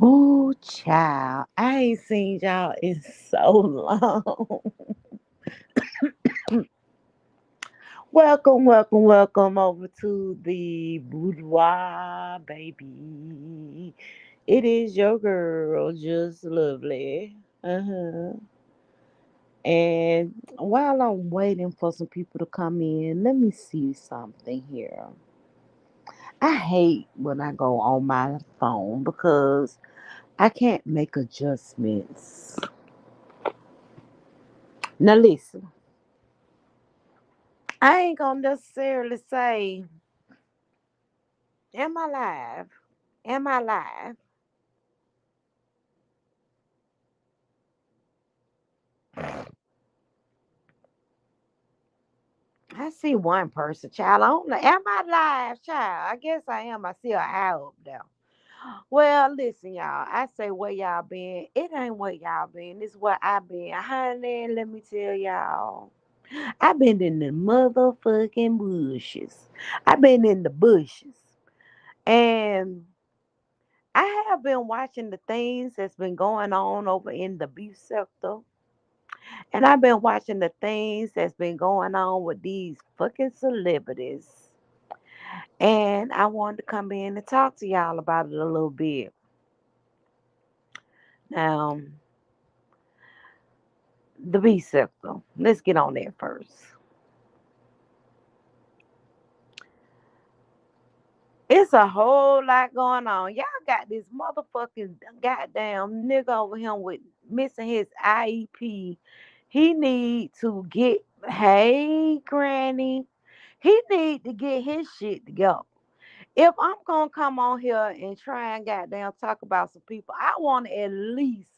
Ooh, child. I ain't seen y'all in so long. Welcome over to the boudoir, baby. It is your girl, just lovely. Uh-huh. And while I'm waiting for some people to come in, let me see something here. I hate when I go on my phone because I can't make adjustments. Now listen. I ain't gonna necessarily say, am I live? Am I live? I see one person, child. I don't know. Am I live, child? I guess I am. I see an eye up there. Well, listen, y'all. I say where y'all been. It ain't where y'all been. It's where I been. Honey, let me tell y'all. I've been in the motherfucking bushes. I've been in the bushes. And I have been watching the things that's been going on over in the beef sector. And I've been watching the things that's been going on with these fucking celebrities. And I wanted to come in and talk to y'all about it a little bit. Now, the B sector. Let's get on there first. It's a whole lot going on. Y'all got this motherfucking goddamn nigga over here with missing his IEP. He need to get, hey, granny. He need to get his shit together. If I'm gonna come on here and try and goddamn talk about some people, I want to at least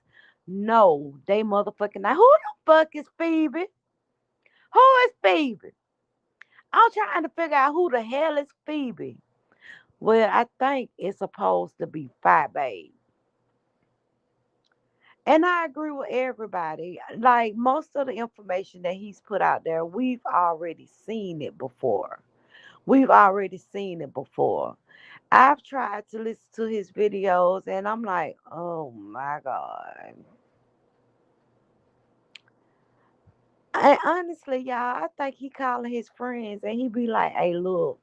know they motherfucking now. Who the fuck is Phoebe? Who is Phoebe? I'm trying to figure out who the hell is Phoebe. Well, I think it's supposed to be Five Babe. And I agree with everybody. Like most of the information that he's put out there, we've already seen it before. We've already seen it before. I've tried to listen to his videos and I'm like, oh my God. And honestly, y'all, I think he calling his friends and he be like, hey, look,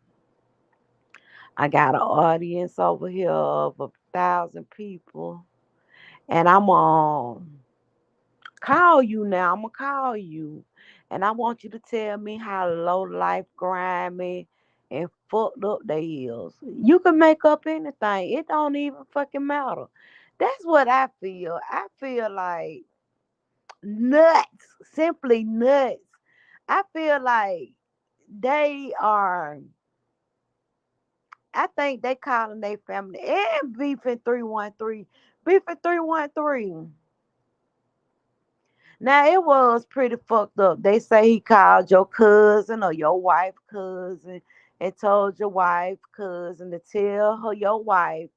I got an audience over here of 1,000 people and I'm on. Call you now. I'm gonna call you, and I want you to tell me how low life, grimy, and fucked up they is. You can make up anything. It don't even fucking matter. That's what I feel. I feel like nuts, simply nuts. I feel like they are. I think they calling their family and beefing 313, beefing 313. Now it was pretty fucked up. They say he called your cousin or your wife cousin and told your wife cousin to tell her your wife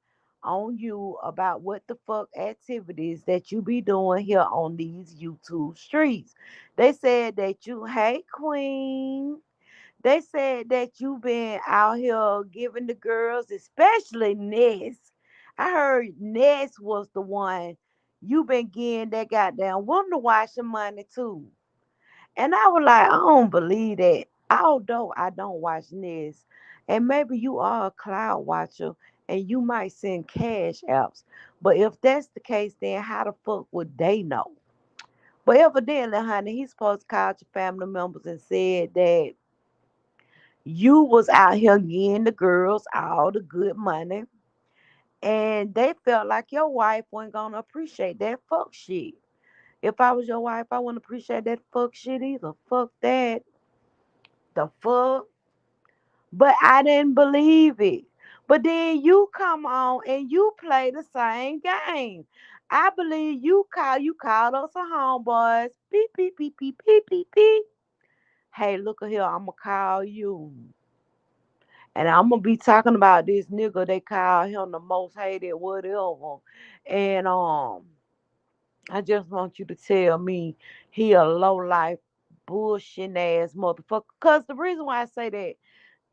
on you about what the fuck activities that you be doing here on these YouTube streets. They said that you, hey queen. They said that you been out here giving the girls, especially Ness. I heard Ness was the one you been getting that goddamn Wonder Washing money too. And I was like, I don't believe that. Although I don't watch Ness. And maybe you are a cloud watcher and you might send cash apps. But if that's the case, then how the fuck would they know? But evidently, honey, he's supposed to call your family members and said that you was out here getting the girls all the good money, and they felt like your wife wasn't gonna appreciate that fuck shit. If I was your wife, I wouldn't appreciate that fuck shit either. Fuck that. The fuck. But I didn't believe it. But then you come on and you play the same game. I believe you called us a homeboys. Beep beep beep beep beep beep beep. Hey, look at here, I'ma call you. And I'm gonna be talking about this nigga they call him the most hated whatever. And I just want you to tell me he a low life bullshit ass motherfucker. Cause the reason why I say that,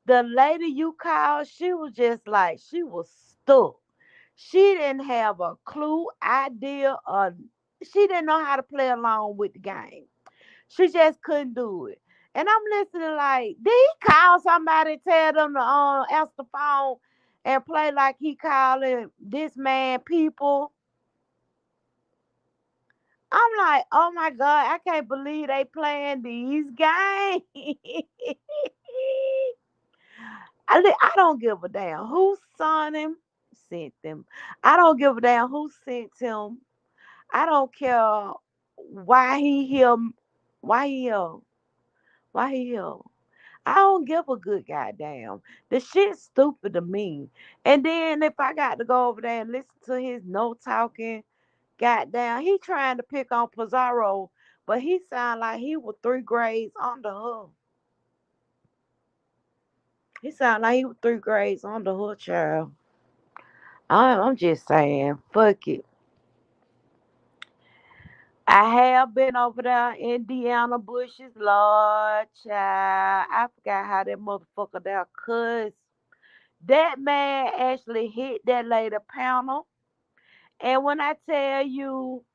the lady you called, she was just like she was stuck. She didn't have a clue, idea, or she didn't know how to play along with the game. She just couldn't do it. And I'm listening like, did he call somebody, tell them to answer the phone and play like he calling this man people? I'm like, oh my God, I can't believe they playing these games. I don't give a damn who son him, sent them. I don't give a damn who sent him. I don't care why he here, why he here, why he here. I don't give a good goddamn. The shit's stupid to me. And then if I got to go over there and listen to his no talking, goddamn, he trying to pick on Pizarro, but he sound like he was 3 grades under her. He sound like he was 3 grades under her, child. I'm just saying, fuck it. I have been over there in Indiana bushes, Lord, child. I forgot how that motherfucker there cuss. That man actually hit that lady panel. And when I tell you,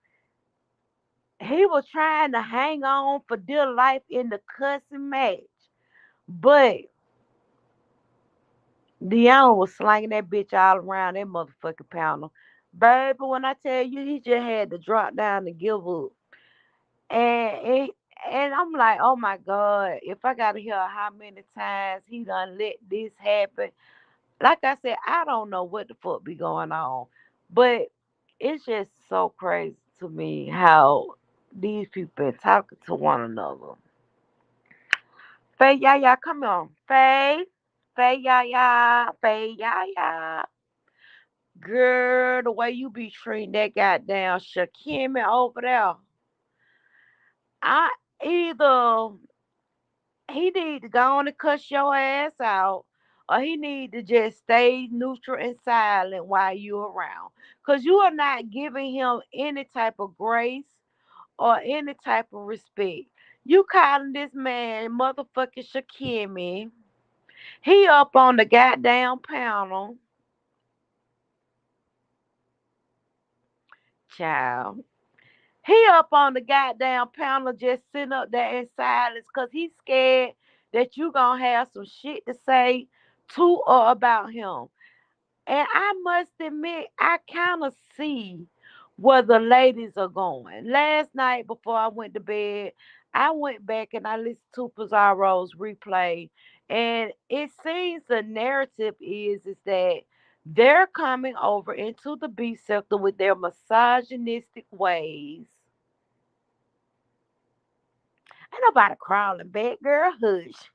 he was trying to hang on for dear life in the cussing match. But Deanna was slanging that bitch all around that motherfucking panel. Baby, when I tell you, he just had to drop down and give up. And I'm like, oh my God, if I gotta hear how many times he done let this happen. Like I said, I don't know what the fuck be going on. But it's just so crazy to me how these people been talking to one another. Faye Yaya, come on. Faye. Faye Yaya. Faye Yaya. Girl, the way you be treating that goddamn Shakimi over there. I either he need to go on and cuss your ass out, or he need to just stay neutral and silent while you around. Cause you are not giving him any type of grace or any type of respect. You calling this man motherfucking Shakimi. He up on the goddamn panel, child. He up on the goddamn panel just sitting up there in silence because he's scared that you gonna have some shit to say to or about him. And I must admit, I kind of see where the ladies are going. Last night before I went to bed, I went back and I listened to Pizarro's replay. And it seems the narrative is that they're coming over into the B sector with their misogynistic ways. Ain't nobody crawling back, girl. Hush.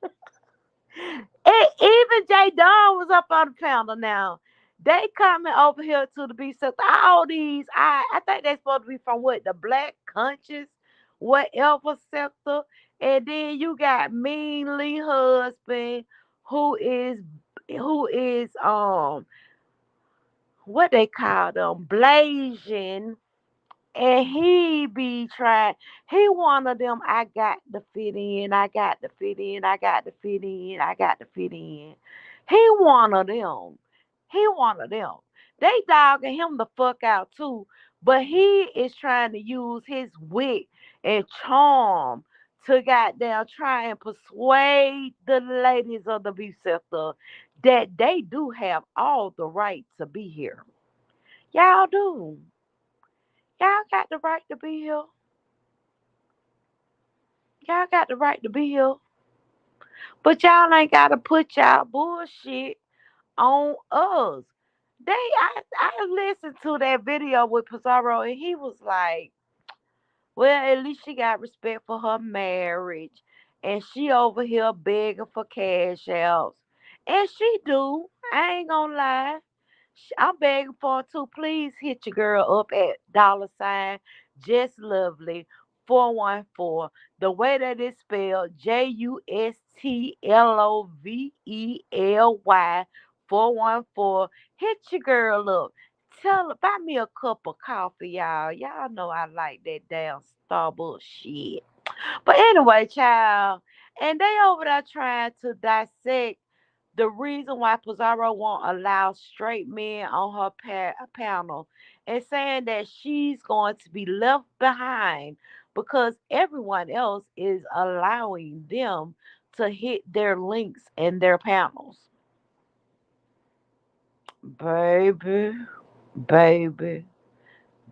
Even Jay Don was up on the panel now. They coming over here to the beach. So all these, I think they supposed to be from what the Black Conscious, whatever sector. And then you got Mean Lee husband, who is what they call them, blazing, and he be trying, he one of them, I got to fit in, I got to fit in, I got to fit in, I got to fit in. He one of them. He one of them. They dogging him the fuck out too. But he is trying to use his wit and charm to goddamn try and persuade the ladies of the beef sector that they do have all the right to be here. Y'all do. Y'all got the right to be here. Y'all got the right to be here. But y'all ain't gotta put y'all bullshit on us. I listened to that video with Pizarro and he was like, well, at least she got respect for her marriage. And she over here begging for cash outs. And she do. I ain't gonna lie. I'm begging for her too. Please hit your girl up at dollar sign just lovely 414. The way that it's spelled JUSTLOVELY 414. Hit your girl up. Tell her, buy me a cup of coffee, y'all. Y'all know I like that damn Starbucks shit. But anyway, child, and they over there trying to dissect the reason why Pizarro won't allow straight men on her panel and saying that she's going to be left behind because everyone else is allowing them to hit their links in their panels. Baby, baby,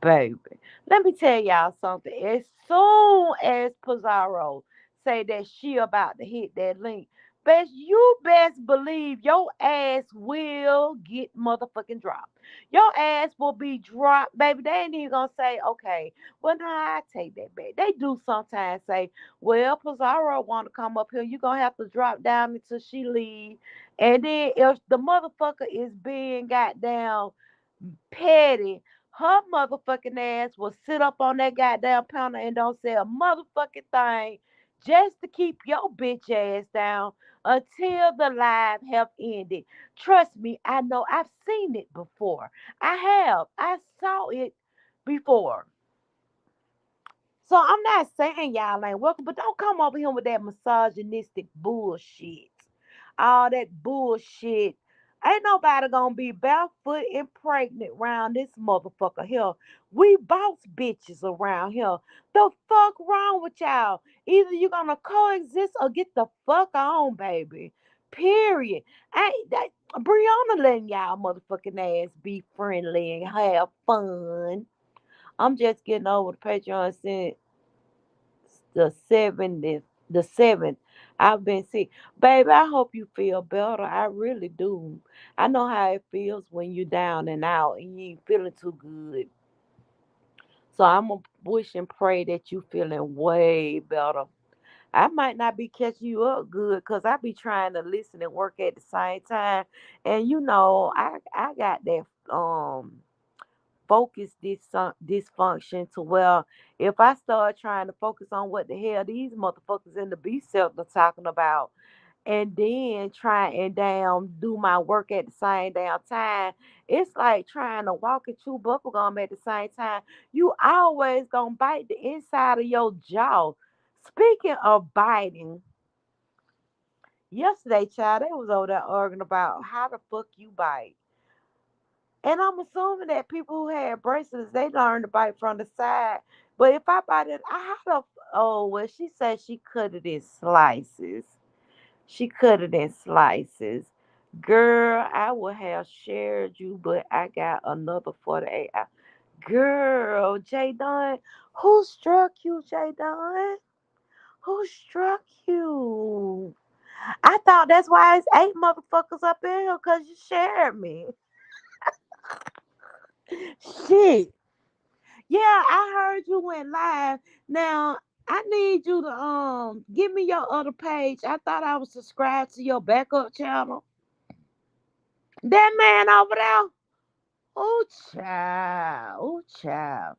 baby. Let me tell y'all something. As soon as Pizarro say that she about to hit that link, best believe your ass will get motherfucking dropped. Your ass will be dropped, baby. They ain't even gonna say, okay, well now I take that back. They do sometimes say, well, Pizarro wanna come up here, you gonna have to drop down until she leave. And then if the motherfucker is being goddamn petty, her motherfucking ass will sit up on that goddamn counter and don't say a motherfucking thing just to keep your bitch ass down until the live have ended. Trust me, I know I've seen it before. I have. I saw it before. So I'm not saying y'all ain't welcome, but don't come over here with that misogynistic bullshit. All that bullshit. Ain't nobody gonna be barefoot and pregnant around this motherfucker here. We boss bitches around here. The fuck wrong with y'all? Either you gonna coexist or get the fuck on, baby. Period. Ain't that Brianna letting y'all motherfucking ass be friendly and have fun. I'm just getting over the Patreon since the seventh. I've been sick. Baby, I hope you feel better. I really do. I know how it feels when you're down and out and you ain't feeling too good. So I'm gonna wish and pray that you feeling way better. I might not be catching you up good because I be trying to listen and work at the same time. And I got that focus dysfunction to where if I start trying to focus on what the hell these motherfuckers in the B sector talking about and then try and damn do my work at the same damn time, it's like trying to walk and chew bubblegum at the same time. You always gonna bite the inside of your jaw. Speaking of biting, yesterday, child, they was over there arguing about how the fuck you bite. And I'm assuming that people who had braces, they learned to bite from the side. But if I bite it, I had a, oh, well, she said she cut it in slices. She cut it in slices. Girl, I would have shared you, but I got another 48 hours. Girl, J Don, who struck you, J Don? Who struck you? I thought that's why it's 8 motherfuckers up in here because you shared me. Shit. Yeah, I heard you went live. Now I need you to give me your other page. I thought I was subscribed to your backup channel. That man over there. Oh child. Oh child.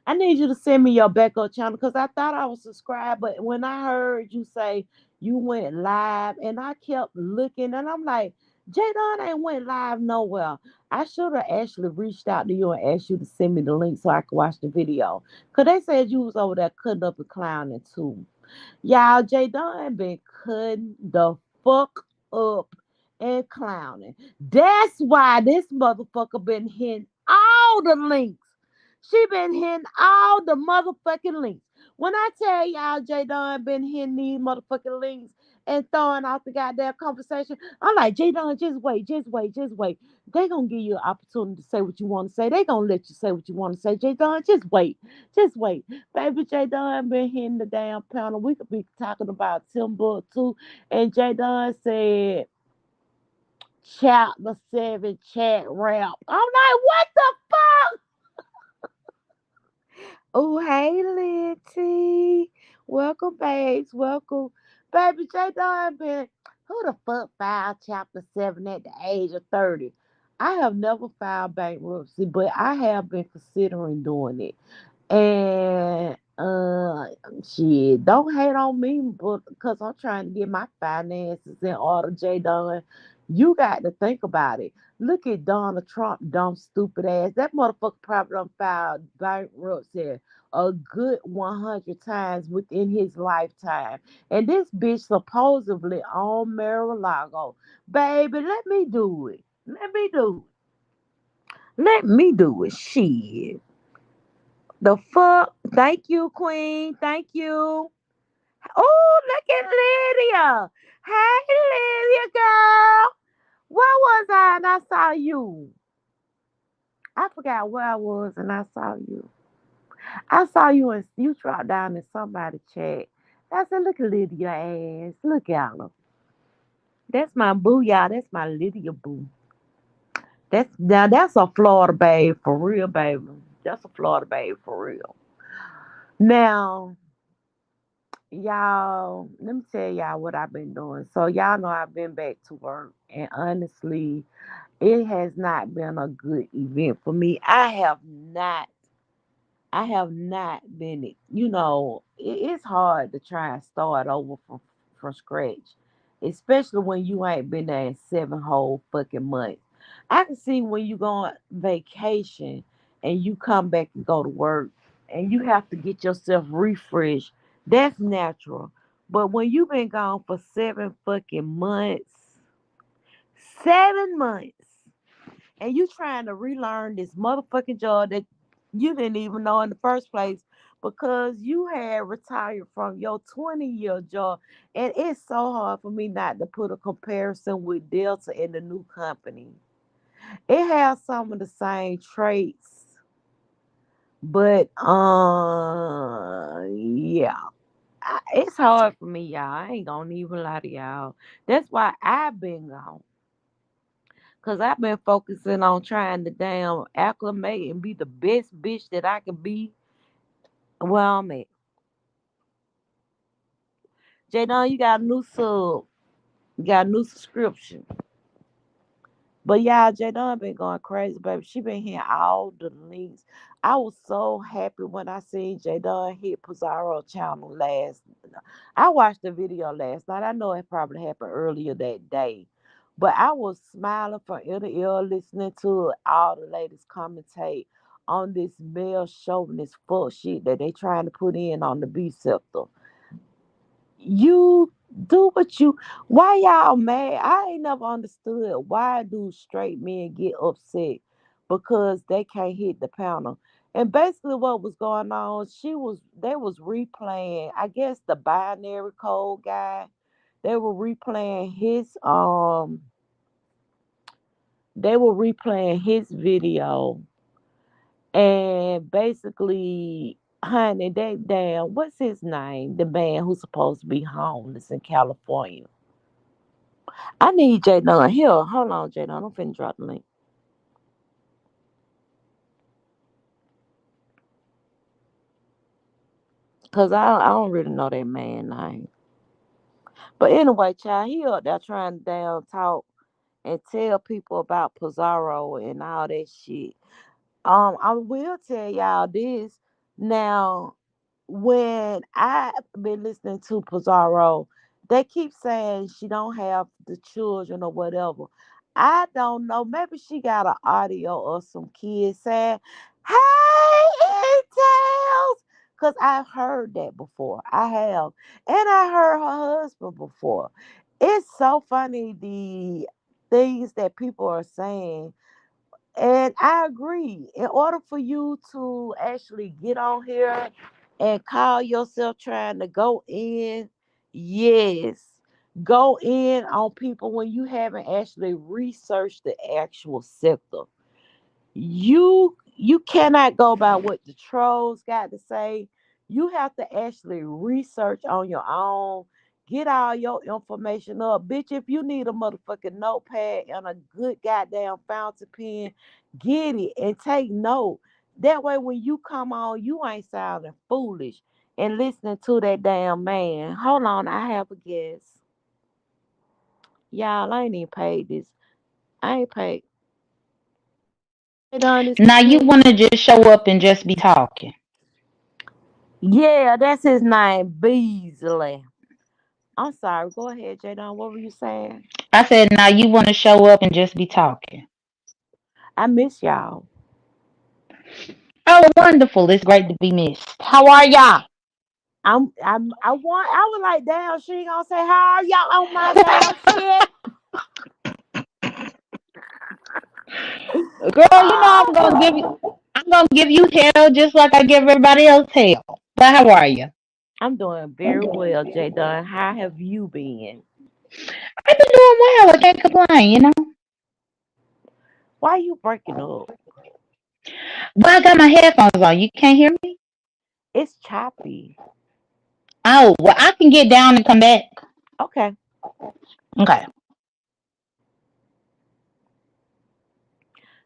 I need you to send me your backup channel because I thought I was subscribed, but when I heard you say you went live and I kept looking and I'm like, Jadon ain't went live nowhere. I should have actually reached out to you and asked you to send me the link so I could watch the video. Cause they said you was over there cutting up and clowning too. Y'all, J Dunn been cutting the fuck up and clowning. That's why this motherfucker been hitting all the links. She been hitting all the motherfucking links. When I tell y'all J Dunn been hitting these motherfucking links and throwing out the goddamn conversation, I'm like, J Dunn, just wait, just wait, just wait. They gonna give you an opportunity to say what you want to say. They gonna let you say what you want to say. J Dunn, just wait. Just wait. Baby J Dunn been hitting the damn panel. We could be talking about Timbuktu. And J Dunn said, chapter 7 chat rap. I'm like, what the fuck? Oh, hey, Litty. Welcome, babes. Welcome. Baby J Dunn been, who the fuck filed chapter 7 at the age of 30? I have never filed bankruptcy, but I have been considering doing it. And shit, don't hate on me, but because I'm trying to get my finances in order, J Don. You got to think about it. Look at Donald Trump, dumb stupid ass. That motherfucker probably done filed bankruptcy a good 100 times within his lifetime. And this bitch supposedly on Mar-a-Lago. Baby, let me do it. Let me do it. Let me do it. Shit. The fuck? Thank you, Queen. Thank you. Oh, look at Lydia. Hey, Lydia, girl. Where was I and I saw you? I forgot where I was and I saw you. I saw you and you dropped down in somebody's chat. I said, look at Lydia ass. Look at her. That's my boo, y'all. That's my Lydia boo. That's a Florida babe for real, baby. That's a Florida babe for real. Now, y'all, let me tell y'all what I've been doing. So y'all know I've been back to work, and honestly, it has not been a good event for me. I have not been, it's hard to try and start over from scratch, especially when you ain't been there in 7 whole fucking months. I can see when you go on vacation and you come back and go to work and you have to get yourself refreshed. That's natural. But when you've been gone for 7 fucking months, 7 months, and you trying to relearn this motherfucking job that you didn't even know in the first place because you had retired from your 20-year job. And it's so hard for me not to put a comparison with Delta and the new company. It has some of the same traits, but yeah. It's hard for me, y'all. I ain't gonna even lie to y'all. That's why I've been gone. Cause I've been focusing on trying to damn acclimate and be the best bitch that I can be where I'm at. Jadon, you got a new sub. You got a new subscription. But y'all, Jadon been going crazy, baby. She been hitting all the links. I was so happy when I seen Jadon hit Pizarro channel last. I watched the video last night. I know it probably happened earlier that day. But I was smiling from ear to ear listening to all the ladies commentate on this male chauvinist fuck shit that they trying to put in on the B sector. You do what you why y'all mad? I ain't never understood why do straight men get upset because they can't hit the panel. And basically what was going on, they was replaying, I guess the binary code guy. They were replaying his video and basically, honey, they damn, what's his name? The man who's supposed to be homeless in California. I need J Dunn here. Hold on, J Dunn. I'm finna drop the link. Cause I don't really know that man name. But anyway, child, he up there trying to damn talk and tell people about Pizarro and all that shit. I will tell y'all this. Now, when I been listening to Pizarro, they keep saying she don't have the children or whatever. I don't know. Maybe she got an audio of some kids saying, "Hey, it tails," because I've heard that before. I have, and I heard her husband before. It's so funny the things that people are saying, and I agree. In order for you to actually get on here and call yourself trying to go in, yes, go in on people when you haven't actually researched the actual sector. You cannot go by what the trolls got to say. You have to actually research on your own. Get all your information up. Bitch, if you need a motherfucking notepad and a good goddamn fountain pen, get it and take note. That way when you come on, you ain't sounding foolish and listening to that damn man. Hold on, I have a guess. Y'all, I ain't even paid this. I ain't paid. They done this Now you subscription. want to just show up and just be talking. Yeah, that's his name, Beasley. I'm sorry. Go ahead, Jadon. What were you saying? I said, now you want to show up and just be talking. I miss y'all. Oh, wonderful. It's great to be missed. How are y'all? I was like, damn, she ain't gonna say how are y'all on my damn shit. Girl, you know Oh, I'm gonna give you hell just like I give everybody else hell. But how are you? I'm doing very well, J Dunn. How have you been? I've been doing well. I can't complain, you know. Why you breaking up? But I got my headphones on. You can't hear me? It's choppy. Oh, well, I can get down and come back. Okay. Okay.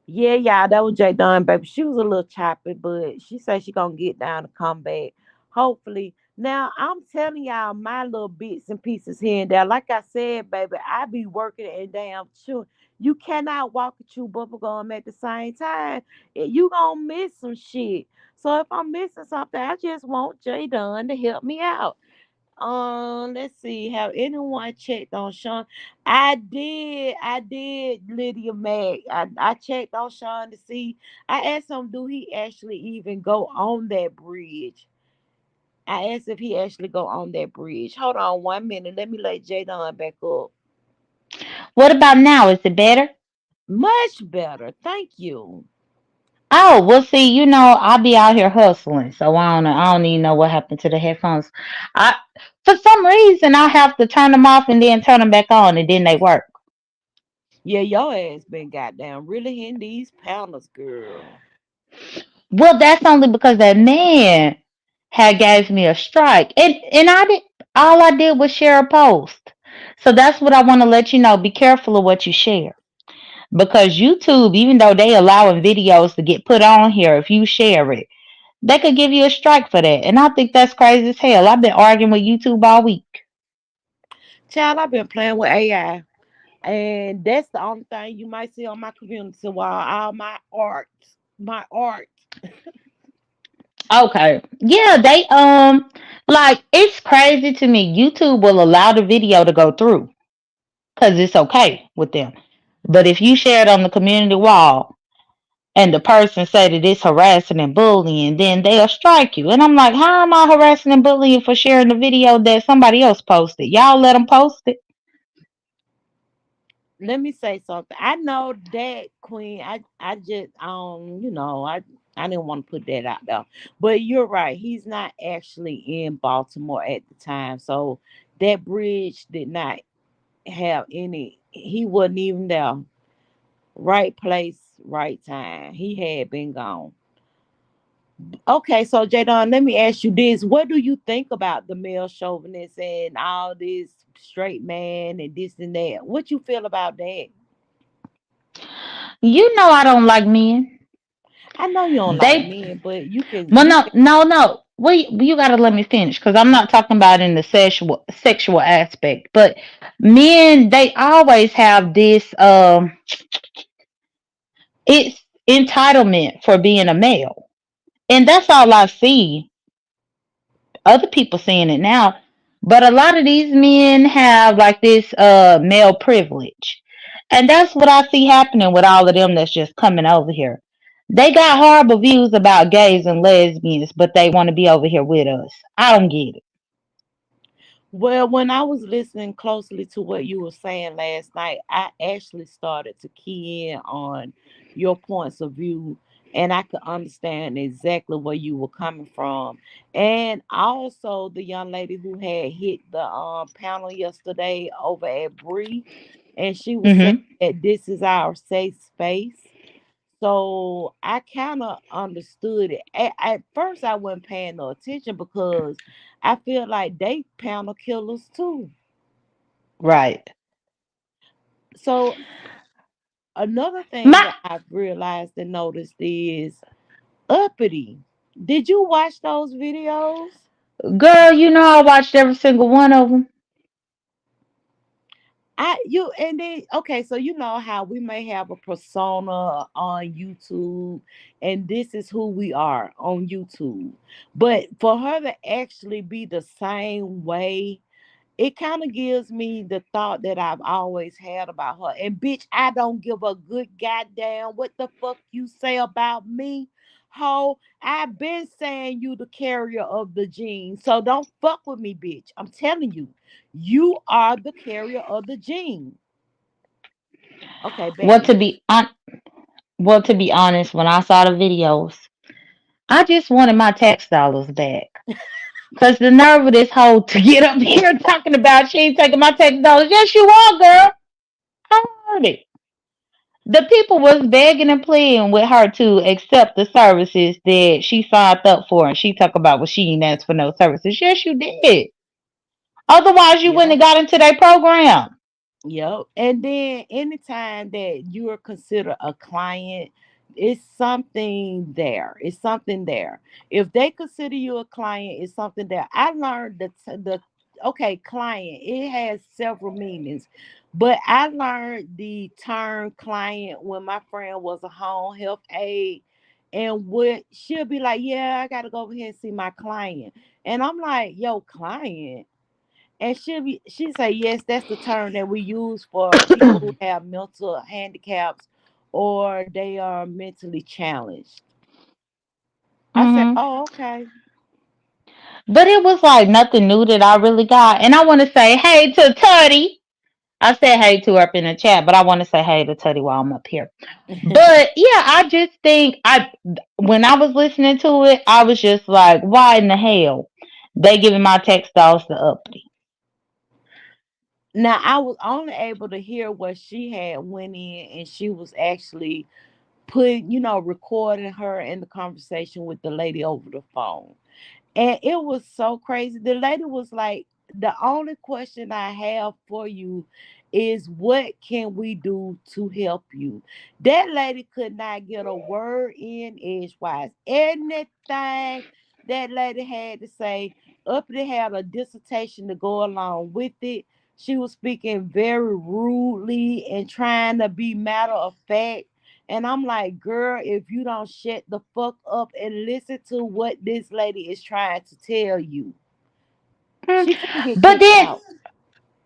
Yeah, yeah, that was J Dunn, baby. She was a little choppy, but she said she gonna get down and come back. Hopefully. Now I'm telling y'all my little bits and pieces here and there. Like I said, baby, I be working and damn sure you cannot walk and chew bubble gum at the same time. You gonna miss some shit. So if I'm missing something, I just want J Dunn to help me out. Let's see. Have anyone checked on Sean? I did, Lydia Mack. I checked on Sean to see. I asked him, do he actually even go on that bridge? I asked if he actually go on that bridge. Hold on 1 minute. Let me let Jadon back up. What about now? Is it better? Much better. Thank you. Oh, well, see, you know, I'll be out here hustling, so I don't even know what happened to the headphones. I, for some reason, I have to turn them off and then turn them back on, and then they work. Yeah, your ass been goddamn really hitting these pounders, girl. Well, that's only because that man had gave me a strike, and I did all I did was share a post. So that's what I want to let you know. Be careful of what you share because YouTube, even though they allowing videos to get put on here, if you share it, they could give you a strike for that. And I think that's crazy as hell. I've been arguing with YouTube all week. Child, I've been playing with AI. And that's the only thing you might see on my community wall. All my art. Okay. Yeah, they like it's crazy to me. YouTube will allow the video to go through because it's okay with them. But if you share it on the community wall and the person say that it's harassing and bullying, then they'll strike you. And I'm like, how am I harassing and bullying for sharing the video that somebody else posted? Y'all let them post it. Let me say something. I know that Queen. I just I didn't want to put that out there, but you're right. He's not actually in Baltimore at the time, so that bridge did not have any. He wasn't even there. Right place, right time. He had been gone. Okay, so Jadon, let me ask you this. What do you think about the male chauvinist and all this straight man and this and that? What you feel about that? You know I don't like men. I know you don't like They men, but you can Well, you no, can no, no. Wait, you got to let me finish because I'm not talking about in the sexual aspect. But men, they always have this. It's entitlement for being a male, and that's all I see. Other people seeing it now, but a lot of these men have like this male privilege, and that's what I see happening with all of them that's just coming over here. They got horrible views about gays and lesbians, but they want to be over here with us. I don't get it. Well, when I was listening closely to what you were saying last night, I actually started to key in on your points of view, and I could understand exactly where you were coming from. And also the young lady who had hit the panel yesterday over at Bree, and she was saying Hmm. that this is our safe space. So I kind of understood it. At first, I wasn't paying no attention because I feel like they panel killers too. Right. So another thing My that I've realized and noticed is uppity. Did you watch those videos? girl, you know I watched every single one of them. And then okay, so you know how we may have a persona on YouTube, and this is who we are on YouTube. But for her to actually be the same way, it kind of gives me the thought that I've always had about her. And bitch, I don't give a good goddamn what the fuck you say about me. Ho, I've been saying you the carrier of the gene. So don't fuck with me, bitch. I'm telling you, you are the carrier of the gene. Okay, back Well, now. to be honest, when I saw the videos, I just wanted my tax dollars back. Cause the nerve of this hoe to get up here talking about she ain't taking my tax dollars. Yes, you are, girl. I heard it. The people was begging and pleading with her to accept the services that she signed up for, and she talk about, well, she ain't asked for no services. Yes, you did. Otherwise, you wouldn't Yep. have got into their program. Yep. And then anytime that you are considered a client, it's something there. It's something there. If they consider you a client, it's something there. I learned that the okay, client, it has several meanings. But I learned the term client when my friend was a home health aide. And what she'll be like, yeah, I gotta go over here and see my client. And I'm like, yo, client. And she say, yes, that's the term that we use for people who have mental handicaps or they are mentally challenged. I said, Hmm. oh, okay. But it was like nothing new that I really got. And I want to say hey to Tutty. I said hey to her up in the chat, but I want to say hey to Tutty while I'm up here. But yeah, I just think when I was listening to it, I was just like, why in the hell they giving my text dolls the uppity? Now I was only able to hear what she had went in, and she was actually recording her in the conversation with the lady over the phone. And it was so crazy. The lady was like, the only question I have for you is what can we do to help you? That lady could not get a word in edgewise. Anything that lady had to say, Uppity had a dissertation to go along with it. She was speaking very rudely and trying to be matter of fact. And I'm like, girl, if you don't shut the fuck up and listen to what this lady is trying to tell you, Mm. she finna get But kicked then, out.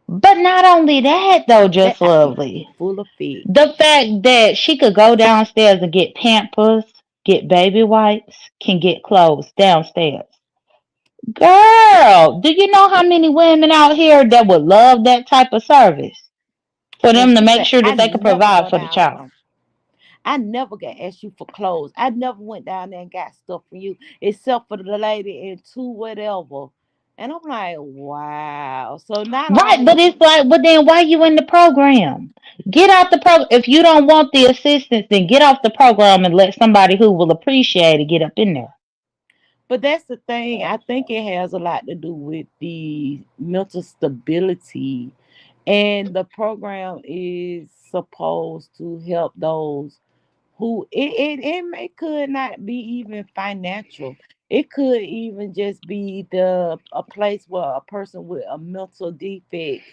but not only that though, That just auntie lovely. is full of fit. The fact that she could go downstairs and get Pampers, get baby wipes, can get clothes downstairs. Girl, do you know how many women out here that would love that type of service for And them to she make said, sure I that they could never provide go for the down child? there. I never got asked you for clothes. I never went down there and got stuff from you, except for the lady and two whatever. And I'm like, wow. So not Right, only but it's like, but then why you in the program? Get out the program. If you don't want the assistance, then get off the program and let somebody who will appreciate it get up in there. But that's the thing. I think it has a lot to do with the mental stability. And the program is supposed to help those who could not be even financial. It could even just be a place where a person with a mental defect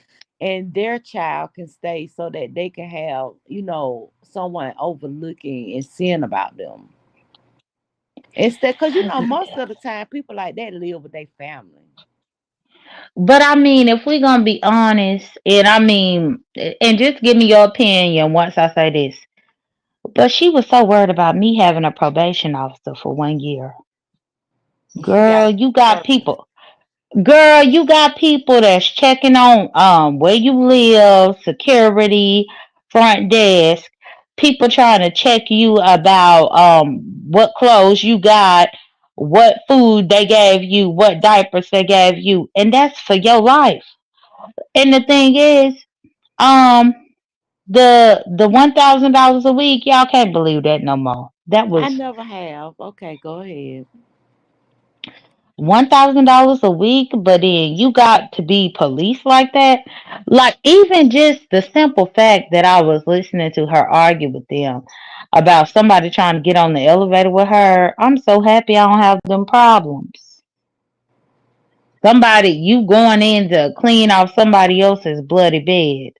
and their child can stay so that they can have, someone overlooking and seeing about them. Instead, because most of the time people like that live with their family. But I mean, if we're gonna be honest, and I mean, and just give me your opinion once I say this. But she was so worried about me having a probation officer for 1 year. She got Girl, a you got person. people. Girl, you got people that's checking on where you live, security, front desk, people trying to check you about what clothes you got, what food they gave you, what diapers they gave you, and that's for your life. And the thing is, um the $1,000 a week, y'all can't believe that no more. That I was never have. Okay, go ahead. $1,000 a week, but then you got to be police like that. Like even just the simple fact that I was listening to her argue with them about somebody trying to get on the elevator with her. I'm so happy I don't have them problems. Somebody you going in to clean off somebody else's bloody bed,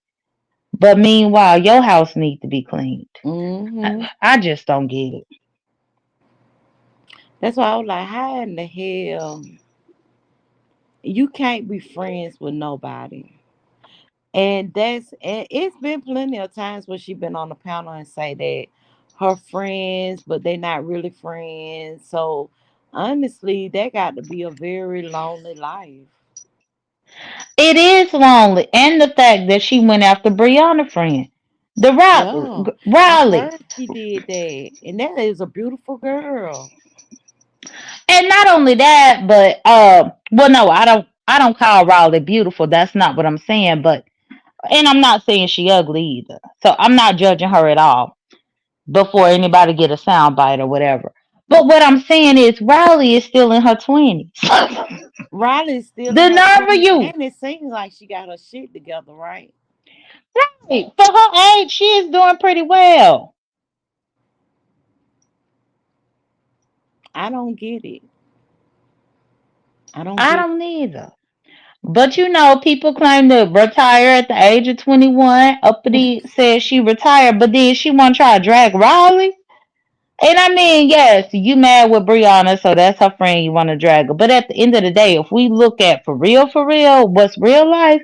but meanwhile your house needs to be cleaned. Hmm. I just don't get it. That's why I was like, how in the hell you can't be friends with nobody? And it's been plenty of times where she been on the panel and say that her friends, but they're not really friends. So honestly, that got to be a very lonely life. It is lonely, and the fact that she went after Brianna friend, the Yeah, I Riley, heard she did that, and that is a beautiful girl. and not only that, but well, no, I don't call Riley beautiful. That's not what I'm saying. But and I'm not saying she ugly either. So I'm not judging her at all before anybody get a sound bite or whatever. But what I'm saying is Riley is still in her 20s. Riley's still in The her nerve of 20s, you. and it seems like she got her shit together, right? Right. For her age, she is doing pretty well. I don't get it. I don't I get don't either. But you know, people claim to retire at the age of 21. it. Uppity says she retired, but then she want to try to drag Riley. And I mean, yes, you mad with Brianna, so that's her friend. You want to drag her. But at the end of the day, if we look at for real, what's real life,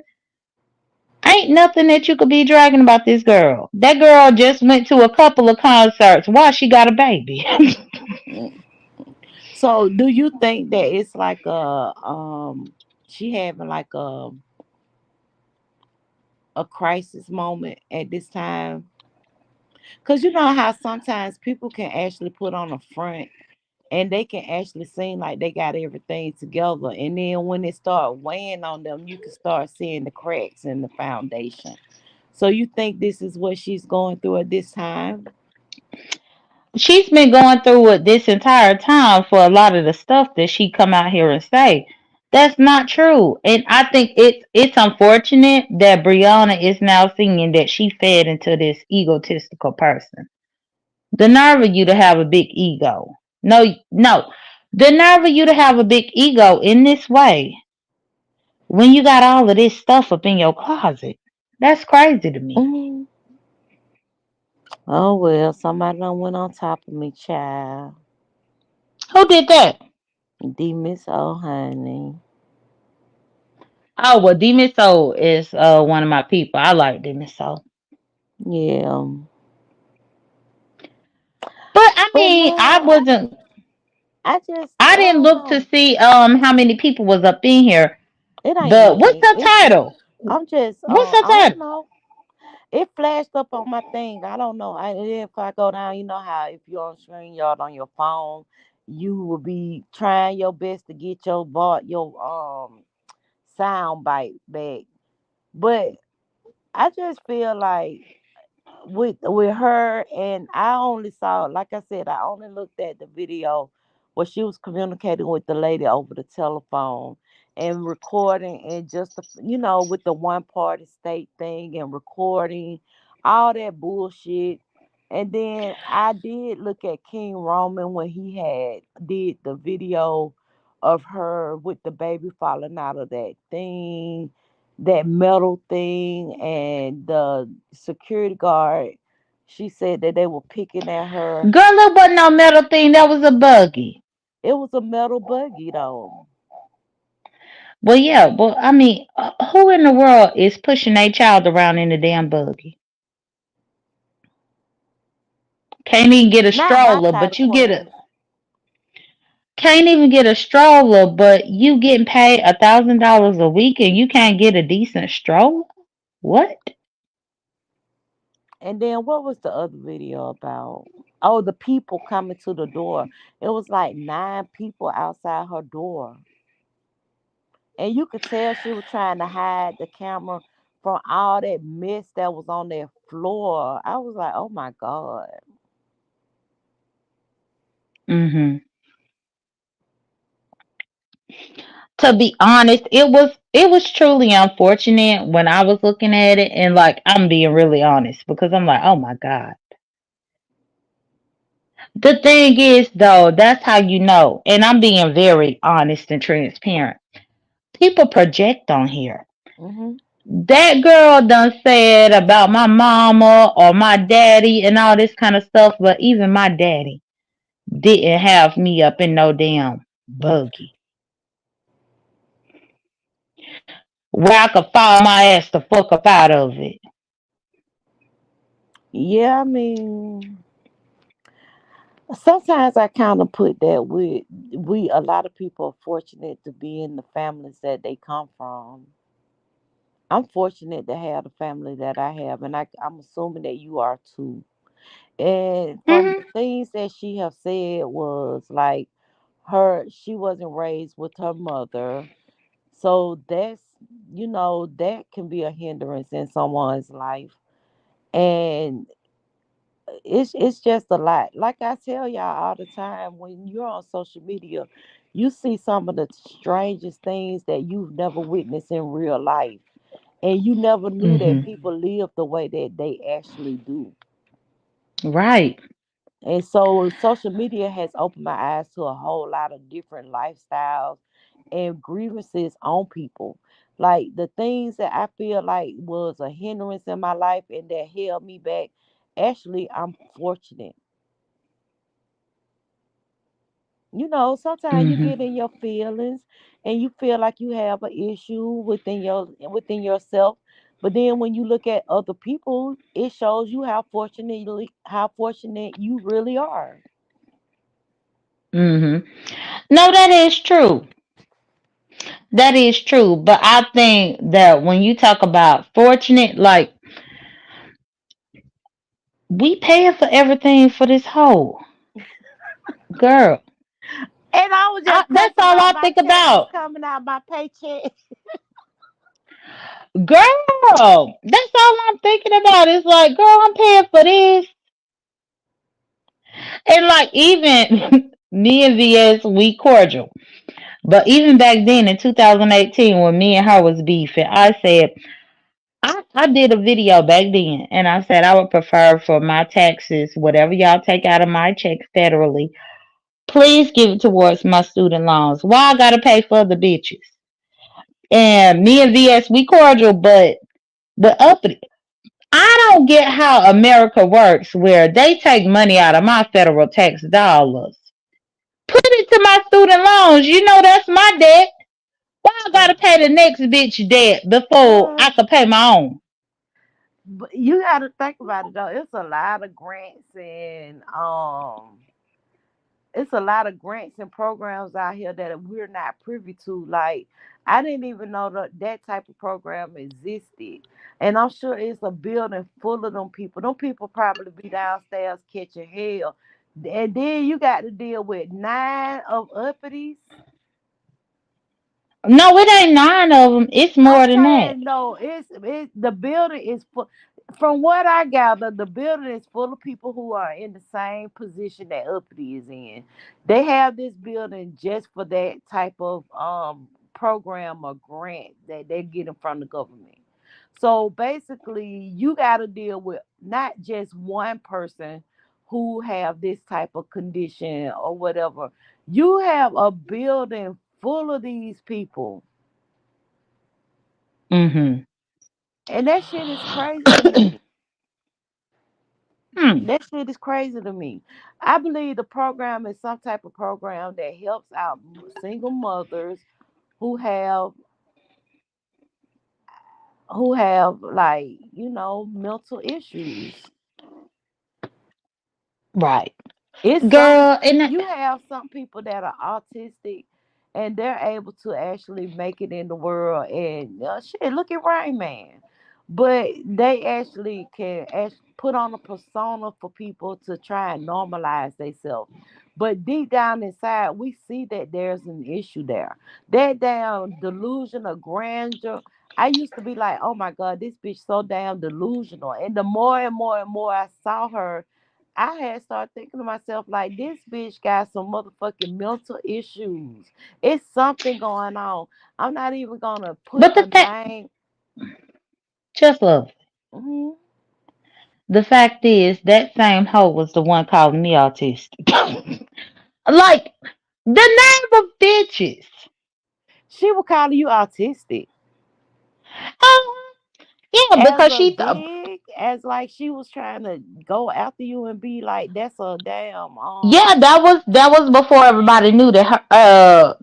ain't nothing that you could be dragging about this girl. That girl just went to a couple of concerts. Why she got a baby? So, do you think that it's like she having like a crisis moment at this time? Cause you know how sometimes people can actually put on a front and they can actually seem like they got everything together, and then when it start weighing on them, you can start seeing the cracks in the foundation. So, you think this is what she's going through at this time? She's been going through it this entire time for a lot of the stuff that she come out here and say. That's not true. And I think it's unfortunate that Brianna is now seeing that she fed into this egotistical person. The nerve of you to have a big ego. No, no. The nerve of you to have a big ego in this way when you got all of this stuff up in your closet. That's crazy to me. Mm. Oh well, somebody done went on top of me, child. Who did that? D Miss Oh honey. Oh well, Demiso is one of my people. I like Demiso. Yeah. But I But mean, no, I just I I didn't don't look to know. see how many people was up in here. It ain't But what's many. her It's title? I'm just What's her I don't title? know. It flashed up on my thing. I don't know. If I go down, you know how if you're on screen yard on your phone, you will be trying your best to get your sound bite back. But I just feel like with her, and I only saw, like I said, I only looked at the video where she was communicating with the lady over the telephone and recording, and just with the one party state thing and recording all that bullshit. And then I did look at King Roman when he had did the video of her with the baby falling out of that thing, that metal thing, and the security guard, she said that they were picking at her. Girl, it wasn't no metal thing. That was a buggy. It was a metal buggy though. Well, yeah. Well, I mean, who in the world is pushing a child around in a damn buggy? Can't even get a Not my stroller, kind but of you get a queen. can't even get a stroller, but you getting paid $1,000 a week and you can't get a decent stroller. What? And then what was the other video about? Oh, the people coming to the door. It was like 9 people outside her door. And you could tell she was trying to hide the camera from all that mess that was on that floor. I was like, oh my God. Hmm. To be honest, it was truly unfortunate when I was looking at it, and like I'm being really honest because I'm like, oh my god. The thing is though, that's how you know, and I'm being very honest and transparent. People project on here. Hmm. That girl done said about my mama or my daddy and all this kind of stuff, but even my daddy didn't have me up in no damn buggy where I could fall my ass the fuck up out of it. Yeah, I mean. Sometimes I kind of put that with we. A lot of people are fortunate to be in the families that they come from. I'm fortunate to have the family that I have, and I'm assuming that you are too. And from the Hmm. things that she have said was like she wasn't raised with her mother, so that can be a hindrance in someone's life, and it's just a lot. Like I tell y'all all the time, when you're on social media, you see some of the strangest things that you've never witnessed in real life, and you never knew that Hmm. people live the way that they actually do. Right. And so social media has opened my eyes to a whole lot of different lifestyles and grievances on people. Like the things that I feel like was a hindrance in my life and that held me back. Actually, I'm fortunate. Sometimes you Hmm. get in your feelings and you feel like you have an issue within yourself. But then when you look at other people, it shows you how fortunate you really are. Hmm. No, that is true. That is true. But I think that when you talk about fortunate, like we paying for everything for this whole girl. And I was just That's thinking all about I my think taxes about. coming out my paycheck. Girl, that's all I'm thinking about. It's like, girl, I'm paying for this. And like even me and VS, we cordial. But even back then in 2018 when me and her was beefing, I said I did a video back then and I said I would prefer for my taxes, whatever y'all take out of my check federally, please give it towards my student loans. Why I gotta pay for the bitches? And me and VS, we cordial, but the uppity. I don't get how America works where they take money out of my federal tax dollars. Put it to my student loans. You know that's my debt. Why I gotta pay the next bitch debt before Uh, I could pay my own? but you got to think about it though. It's a lot of grants and programs out here that we're not privy to. Like, I didn't even know that type of program existed. And I'm sure it's a building full of them people. Them people probably be downstairs catching hell. And then you got to deal with nine of uppities. No, it ain't nine of them. It's I'm more than that. saying no, the building is full. From what I gather, the building is full of people who are in the same position that Uppity is in. They have this building just for that type of program or grant that they're getting from the government. So basically, you got to deal with not just one person who have this type of condition or whatever. You have a building full of these people. Mm-hmm. And that shit is crazy to me. Hmm. That shit is crazy to me. I believe the program is some type of program that helps out single mothers who have like, mental issues. Right. It's some Girl, and You have some people that are autistic and they're able to actually make it in the world and shit, look at Rain Man. But they actually can put on a persona for people to try and normalize themselves. But deep down inside, we see that there's an issue there. That damn delusion of grandeur. I used to be like, oh my God, this bitch so damn delusional. And the more and more and more I saw her, I had started thinking to myself, like, this bitch got some motherfucking mental issues. It's something going on. I'm not even gonna put but a the fact, name. just love. Mhm. The fact is, that same hoe was the one calling me autistic. Like the name of bitches. She was calling you autistic Oh, yeah, as because a she. dig, as like she was trying to go after you and be like, that's a damn Yeah, that was before everybody knew that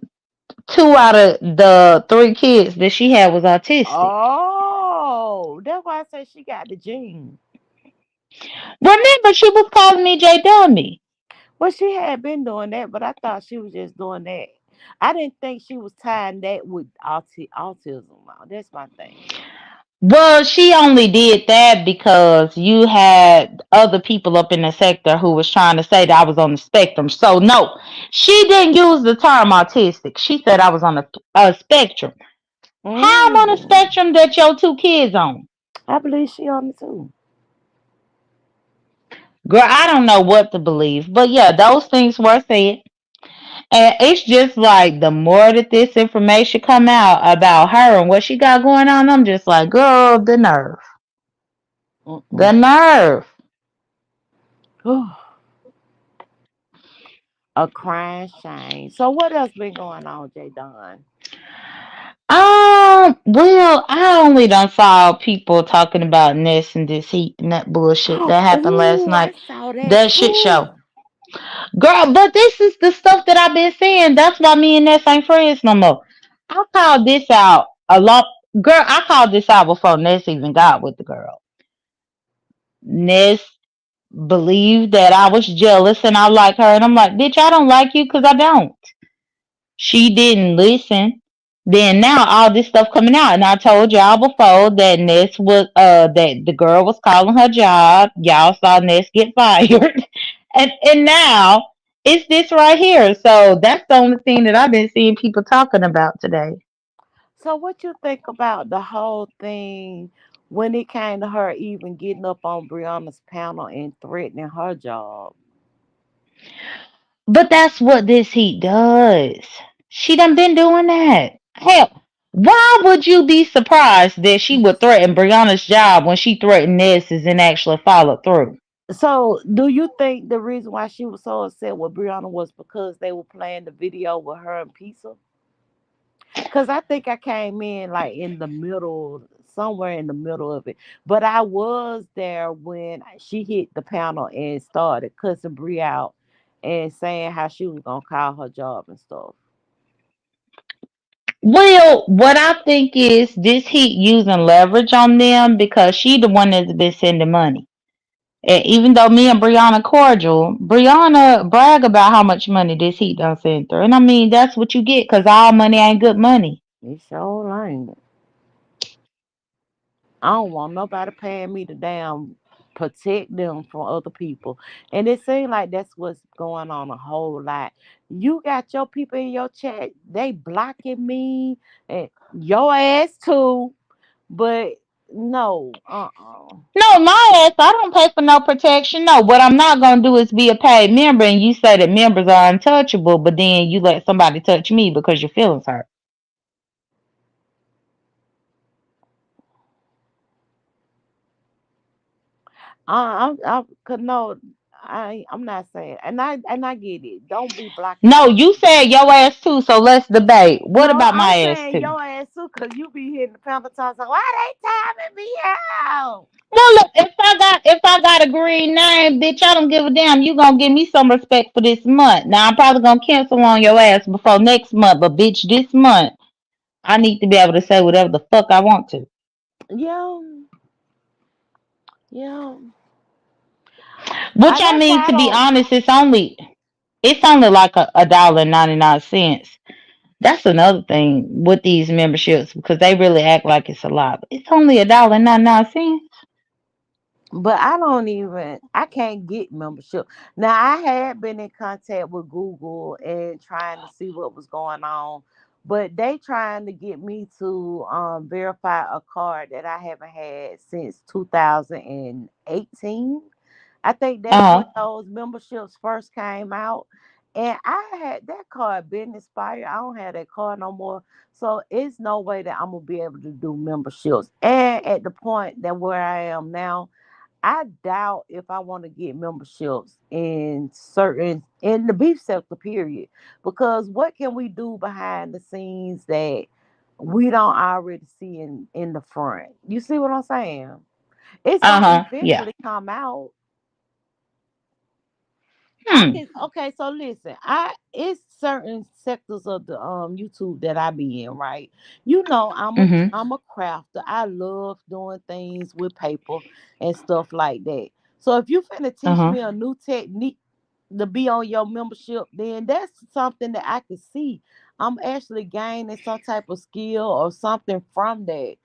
two out of the three kids that she had was autistic. Oh, that's why I say she got the gene. Remember, she was calling me J Dummy. Well, she had been doing that, but I thought she was just doing that. I didn't think she was tying that with autism. That's my thing. Well, she only did that because you had other people up in the sector who was trying to say that I was on the spectrum. So no, she didn't use the term autistic. She said I was on a spectrum. How I'm on a Mm, spectrum that your two kids on? I believe she on it too. Girl, I don't know what to believe. But yeah, those things were said. And it's just like the more that this information come out about her and what she got going on, I'm just like, girl, the nerve. The Mm-mm. nerve. A crying shame. So what else been going on, J Don? Well, I only done saw people talking about Ness and this heat and that bullshit that happened last Oh, I night. saw that That shit too. show. Girl, but this is the stuff that I've been saying. That's why me and Ness ain't friends no more. I called this out a lot. Girl, I called this out before Ness even got with the girl. Ness believed that I was jealous and I like her. And I'm like, bitch, I don't like you because I don't. She didn't listen. Then now all this stuff coming out, and I told y'all before that Ness was that the girl was calling her job. Y'all saw Ness get fired, and now it's this right here. So that's the only thing that I've been seeing people talking about today. So what you think about the whole thing when it came to her even getting up on Brianna's panel and threatening her job? But that's what this heat does. She done been doing that. Hell, why would you be surprised that she would threaten Brianna's job when she threatened Ness's and actually followed through? So do you think the reason why she was so upset with Brianna was because they were playing the video with her and Pizza? Cause I think I came in like in the middle, somewhere in the middle of it. But I was there when she hit the panel and started cussing Brie out and saying how she was gonna call her job and stuff. Well, what I think is this heat using leverage on them because she the one that's been sending money. And even though me and Brianna cordial, Brianna brag about how much money this heat done send through. And I mean, that's what you get because all money ain't good money. It sure ain't. I don't want nobody paying me to damn protect them from other people. And it seems like that's what's going on a whole lot. You got your people in your chat, they blocking me and your ass too. But no, No, my ass, I don't pay for no protection. No, what I'm not gonna do is be a paid member and you say that members are untouchable, but then you let somebody touch me because your feelings hurt. cause no, I'm not saying, and I get it. Don't be blocking No, my. you said your ass too, so let's debate. What No, about I'm my ass saying too? your ass too, cause you be hitting the pound of time. So why they timing me out? Well, look, if I got a green name, bitch, I don't give a damn. You gonna give me some respect for this month. Now I'm probably gonna cancel on your ass before next month, but bitch, this month I need to be able to say whatever the fuck I want to. Yeah, yeah. Which I That's mean, why I to be don't. honest, it's only like a $1.99. That's another thing with these memberships because they really act like it's a lot. But it's only $1.99. But I don't even. I can't get membership. Now I had been in contact with Google and trying to see what was going on, but they trying to get me to verify a card that I haven't had since 2018. I think that's Uh when huh. those memberships first came out. And I had that card been expired. I don't have that card no more. So it's no way that I'm gonna be able to do memberships. And at the point that where I am now, I doubt if I want to get memberships in the beef sector period. Because what can we do behind the scenes that we don't already see in the front? You see what I'm saying? It's Uh gonna huh. Yeah. eventually come out. I Hmm. can okay, so listen, I it's certain sectors of the YouTube that I be in, right? You know, Mhm. I'm a crafter. I love doing things with paper and stuff like that. So if you finna Uh teach huh. me a new technique, to be on your membership, then that's something that I could see. I'm actually gaining some type of skill or something from that.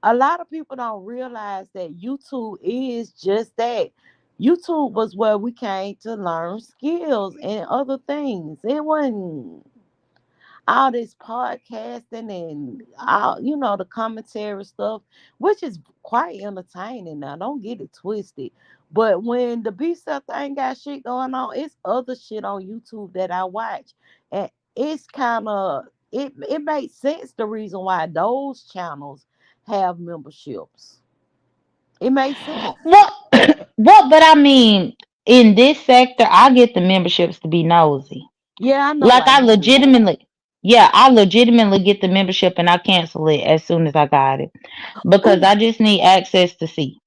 A lot of people don't realize that YouTube is just that. YouTube was where we came to learn skills and other things. It wasn't all this podcasting and all, the commentary stuff, which is quite entertaining. Now, don't get it twisted. But when the B stuff ain't got shit going on, it's other shit on YouTube that I watch. And it's kind of it makes sense the reason why those channels have memberships. It makes sense. Well, well, but I mean, in this sector, I get the memberships to be nosy. Yeah, I know Like why I you do legitimately, yeah, I legitimately get the membership and I cancel it as soon as I got it it. because Ooh, I just need access to see.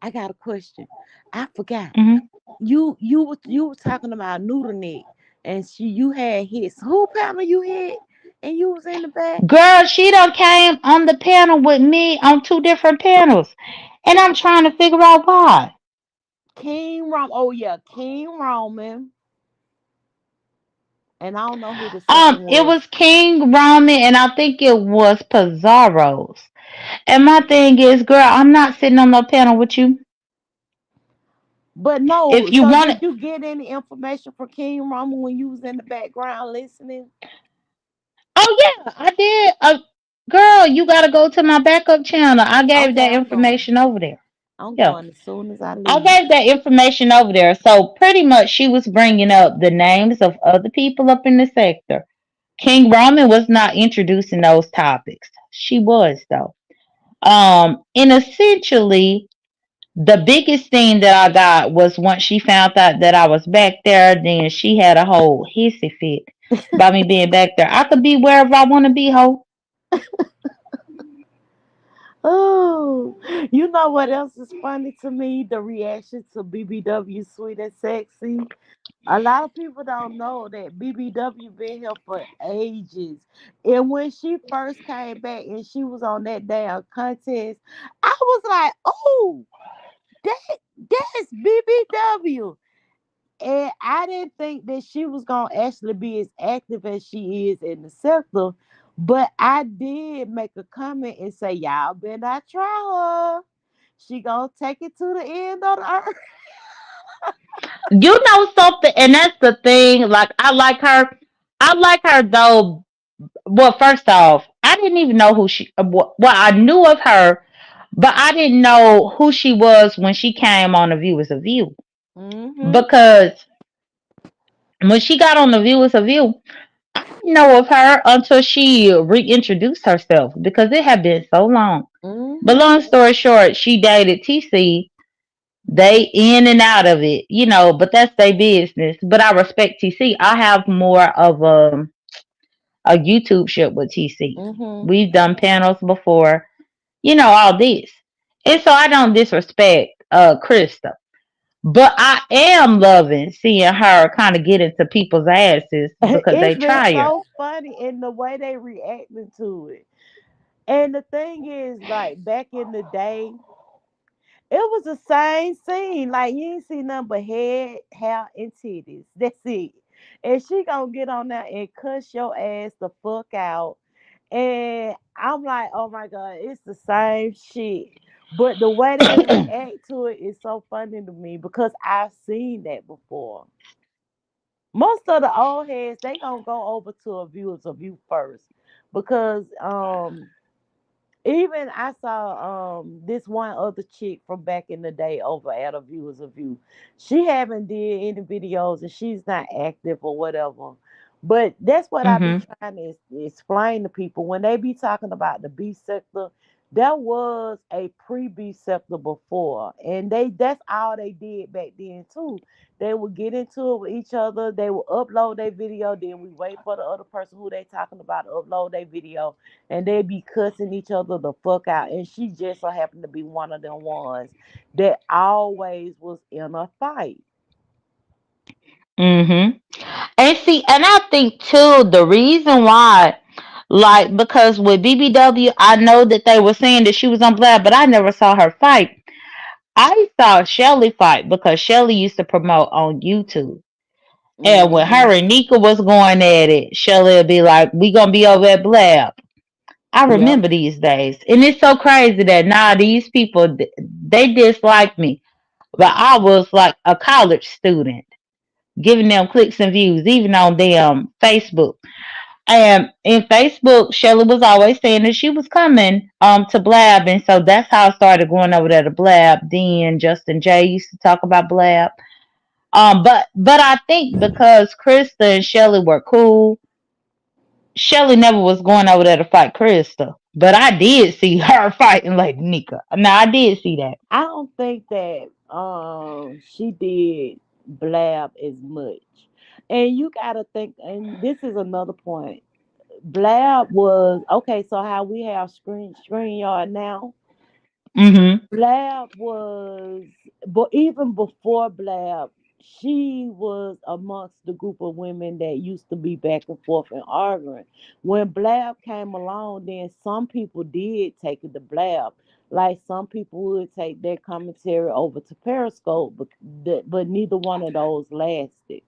I got a question. I forgot. Hmm. You were talking about noodle neck, and you had hits. Who panel you hit, and you was in the back. Girl, she done came on the panel with me on two different panels, and I'm trying to figure out why. King Rom. Oh yeah, King Roman, and I don't know who the second It was. was King Roman, and I think it was Pizarro's. And my thing is, girl, I'm not sitting on no panel with you. But no, If you so want did it, you get any information from King Roman when you was in the background listening? oh yeah, I did. Girl, you gotta go to my backup channel. I gave Okay, that I'm going. information over there. I'm Yeah. going as soon as I I leave. gave that information over there. So pretty much she was bringing up the names of other people up in the sector. King Ramen was not introducing those topics. She was though. And essentially the biggest thing that I got was once she found out that I was back there, then she had a whole hissy fit by me being back there. I could be wherever I want to be, ho. Oh, you know what else is funny to me? The reaction to BBW Sweet and Sexy. A lot of people don't know that BBW been here for ages. And when she first came back and she was on that damn contest, I was like, oh, that that's BBW. And I didn't think that she was gonna actually be as active as she is in the sector. But I did make a comment and say, y'all better not try her. She gonna take it to the end of the earth. You know something, and that's the thing. Like I like her. I like her though. Well, first off, I didn't even know who she. Well, I knew of her, but I didn't know who she was when she came on the Viewers of View. Mm-hmm. Because when she got on the Viewers of View, I didn't know of her until she reintroduced herself because it had been so long. But Mm-hmm. long story short, she dated TC. They in and out of it, but that's their business. But I respect TC. I have more of a YouTube ship with TC. Mm-hmm. We've done panels before, all this. And so I don't disrespect Krista. But I am loving seeing her kind of get into people's asses because It's they been try her. so funny in the way they reacting to it. And the thing is, like back in the day, it was the same scene. Like you ain't see nothing but head, hair, and titties. That's it. And she gonna get on there and cuss your ass the fuck out. And I'm like, oh my god, it's the same shit. But the way they react to it is so funny to me because I've seen that before. Most of the old heads they gonna go over to a viewers of you first because even I saw this one other chick from back in the day over at a viewers of you. She haven't did any videos and she's not active or whatever. But that's what I be Hmm. trying to explain to people when they be talking about the B sector. There was a pre-B sector before, and that's all they did back then too. They would get into it with each other. They would upload their video. Then we wait for the other person who they talking about to upload their video, and they be cussing each other the fuck out. And she just so happened to be one of them ones that always was in a fight. Hmm. And see, and I think too, the reason why, like, because with BBW, I know that they were saying that she was on Black, but I never saw her fight. I saw Shelly fight because Shelly used to promote on YouTube. And when Mm-hmm. her and Nika was going at it, Shelly would be like, "We gonna be over at Blab." I Yep. remember these days, and it's so crazy that now these people they dislike me, but I was like a college student, giving them clicks and views, even on them Facebook. And in Facebook, Shelly was always saying that she was coming to Blab, and so that's how I started going over there to Blab. Then Justin J used to talk about Blab. But I think because Krista and Shelly were cool, Shelly never was going over there to fight Krista. But I did see her fighting Lady Nika. Now I did see that. I don't think that she did blab as much. And you gotta think, and this is another point. Blab was okay, so how we have StreamYard now. Hmm. Blab was, but even before Blab, she was amongst the group of women that used to be back and forth and arguing. When Blab came along, then some people did take it to Blab. Like some people would take their commentary over to Periscope, but neither one of those lasted.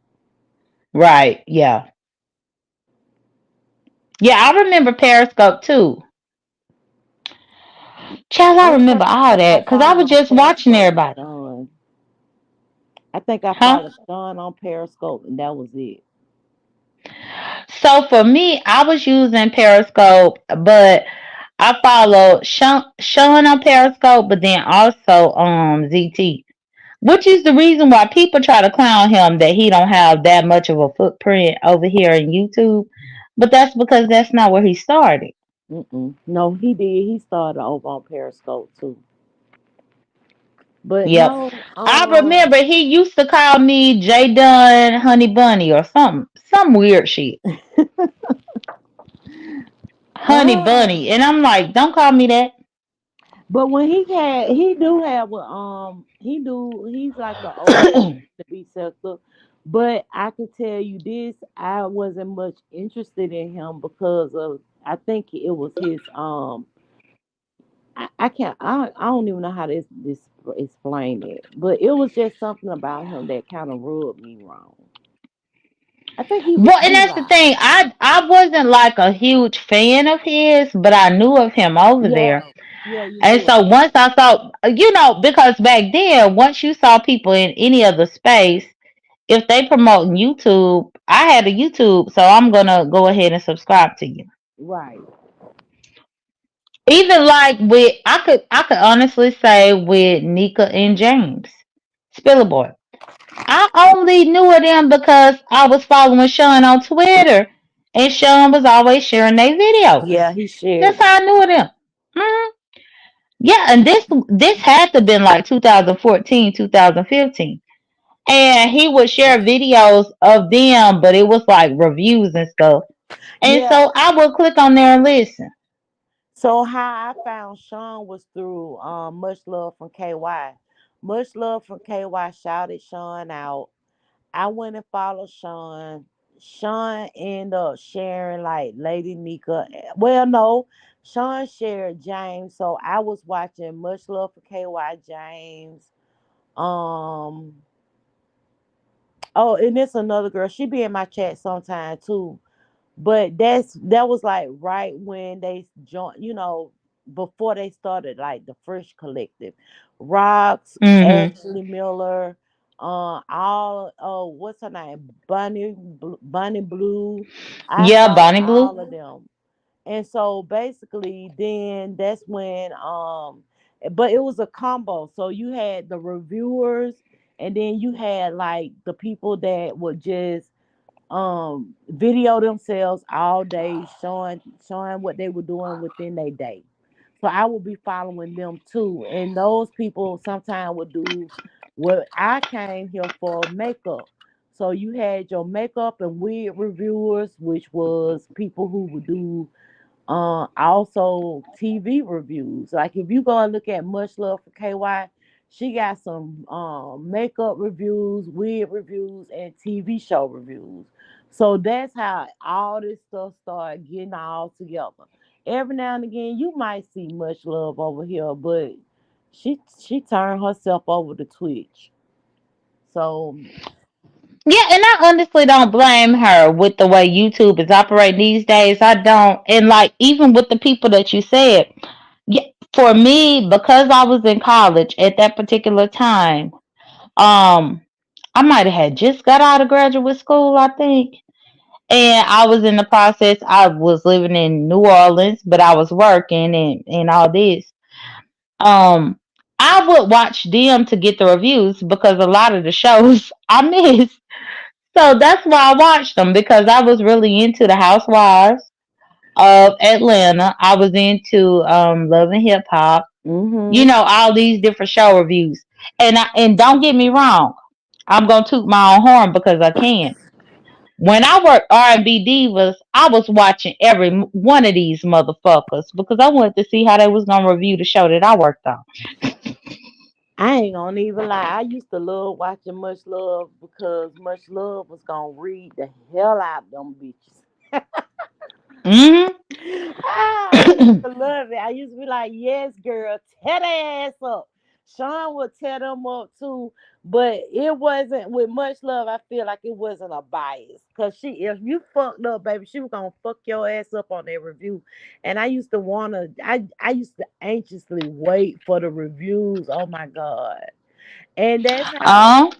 Right. Yeah. Yeah, I remember Periscope too. Child, I Only thing remember I all think I that because I followed was on just watching Periscope was everybody. Sean. I think I Huh? followed Sean on Periscope, and that was it. So for me, I was using Periscope, but I followed Sean on Periscope, but then also ZT. Which is the reason why people try to clown him that he don't have that much of a footprint over here in YouTube. But that's because that's not where he started. Mm-mm. No, he did. He started over on Periscope too. But Yep. no, I remember he used to call me J Dunn Honey Bunny or something. Some weird shit. Honey uh, Bunny. And I'm like, don't call me that. but when he do have a he's like an OG to be sector. But I can tell you this, I wasn't much interested in him because of I think it was his I can't I don't even know how this explain it, but it was just something about him that kind of rubbed me wrong. I think he was Well, and too that's the loud. thing. I wasn't like a huge fan of his, but I knew of him over Yeah, there. yeah, you And knew. so once I saw, because back then, once you saw people in any other space, if they promote YouTube, I had a YouTube, so I'm gonna go ahead and subscribe to you. Right. Even like I could honestly say with Nika and James Spillerboy, I only knew of them because I was following Sean on Twitter, and Sean was always sharing their videos. Yeah, he That's shared. how I knew of them. Hmm. Yeah, and this had to been like 2014, 2015. And he would share videos of them, but it was like reviews and stuff. And Yeah. so I would click on there and listen. So how I found Sean was through Much Love from KY. Much Love from KY shouted Sean out. I went and followed Sean. Sean ended up sharing like Lady Nika. Well, no, Sean shared James. So I was watching Much Love for KY James. Um. Oh, and it's another girl. She be in my chat sometime too. But that was like right when they joined, before they started like the Fresh Collective. Rocks, Hmm. Ashley Miller, all what's her name? Bunny Blue. I Yeah, followed Bonnie Blue. all of them. And so basically then that's when but it was a combo. So you had the reviewers and then you had like the people that would just video themselves all day showing what they were doing within their day. So I would be following them too. And those people sometimes would do what I came here for, makeup. So you had your makeup and wig reviewers, which was people who would do also TV reviews. Like if you go and look at Much Love for KY, she got some makeup reviews, wig reviews, and TV show reviews. So that's how all this stuff started getting all together. Every now and again, you might see Much Love over here, but she turned herself over to Twitch. So Yeah, and I honestly don't blame her with the way YouTube is operating these days. I don't. And like even with the people that you said, yeah, for me, because I was in college at that particular time, um, I might have had just got out of graduate school, I think. And I was in the process, I was living in New Orleans, but I was working and all this. Um, I would watch them to get the reviews because a lot of the shows I missed. So that's why I watched them because I was really into the Housewives of Atlanta. I was into Love and Hip Hop. You Mm-hmm. know, all these different show reviews. And don't get me wrong, I'm gonna toot my own horn because I can. When I worked R&B Divas, I was watching every one of these motherfuckers because I wanted to see how they was gonna review the show that I worked on. I ain't gonna even lie. I used to love watching Much Love because Much Love was gonna read the hell out of them bitches. Hmm. I used to love it. I used to be like, yes, girl, tear their ass up. Sean would tear them up too, but it wasn't with Much Love. I feel like it wasn't a bias because if you fucked up, baby, she was gonna fuck your ass up on that review. And I used to wanna, I used to anxiously wait for the reviews. Oh my god. And that's how um,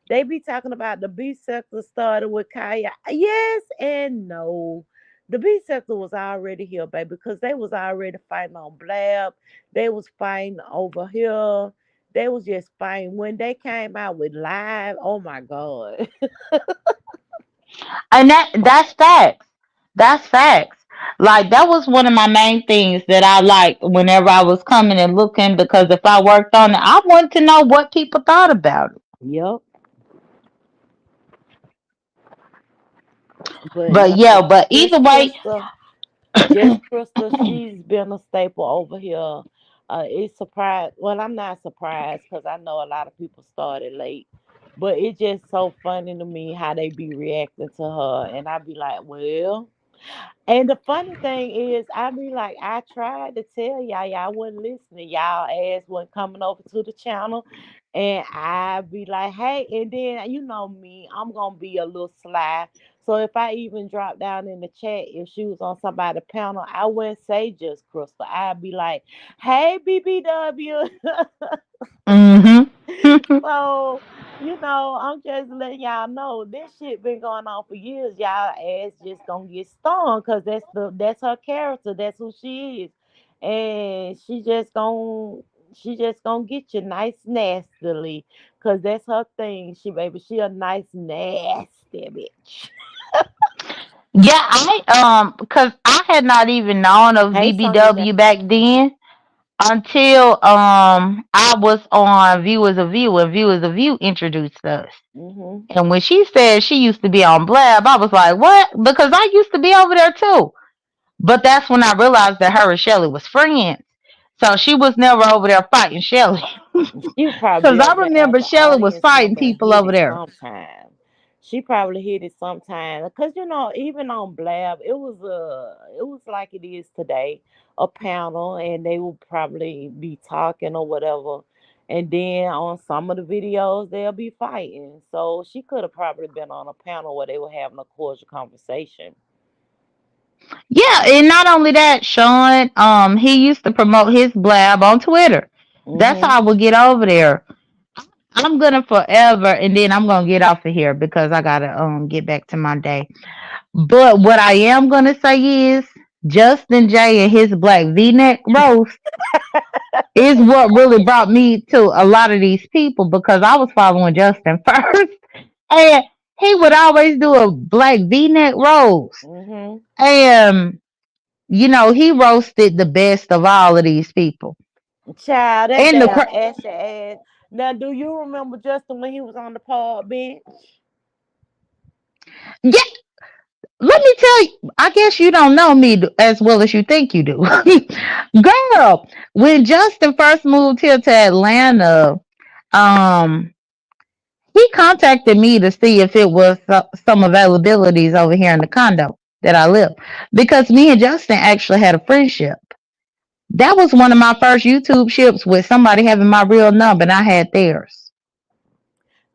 they be talking about the B sector started with Kaya. Yes and no. The B sector was already here, baby, because they was already fighting on Blab. They was fighting over here. They was just fighting. When they came out with live, oh my God. and that's facts. That's facts. Like that was one of my main things that I liked whenever I was coming and looking because if I worked on it, I wanted to know what people thought about it. Yep. But But no, yeah, but either just way, Crystal. Just Crystal, she's been a staple over here. It's surprised. Well, I'm not surprised because I know a lot of people started late, but it's just so funny to me how they be reacting to her, and I be like, well. And the funny thing is, I be like, I tried to tell y'all wasn't listening. Y'all ass wasn't coming over to the channel. And I be like, hey, and then you know me, I'm gonna be a little sly. So if I even drop down in the chat, if she was on somebody's panel, I wouldn't say just Crystal. I'd be like, hey, BBW. hmm So, I'm just letting y'all know this shit been going on for years. Y'all ass just gonna get stoned because that's her character. That's who she is. And she just gonna get you nice nastily. Cause that's her thing. She a nice nasty bitch. yeah, because I had not even known of Hey Sonya. BBW back then until I was on Viewers of View and Viewers of View introduced us. Mm-hmm. And when she said she used to be on Blab, I was like, what? Because I used to be over there too. But that's when I realized that her and Shelly was friends. So she was never over there fighting Shelly. She Because probably I over there as remember an Shelly was audience fighting member and people hit over it there. sometime. She probably hit it sometime because even on Blab, it was like it is today, a panel, and they will probably be talking or whatever, and then on some of the videos they'll be fighting. So she could have probably been on a panel where they were having a cordial conversation. Yeah, and not only that, Sean, he used to promote his Blab on Twitter. That's Mhm. how I would get over there. I'm gonna forever, and then I'm gonna get off of here because I gotta get back to my day. But what I am gonna say is Justin J and his black V-neck roast is what really brought me to a lot of these people because I was following Justin first, and he would always do a black V-neck roast, Mhm. and he roasted the best of all of these people. Child, that And the damn cra- Ashy ass. Now, do you remember Justin when he was on the pod bench? yeah, let me tell you, I guess you don't know me as well as you think you do. Girl, when Justin first moved here to Atlanta, um, he contacted me to see if it was some availabilities over here in the condo that I live. Because me and Justin actually had a friendship. That was one of my first YouTube ships with somebody having my real number and I had theirs.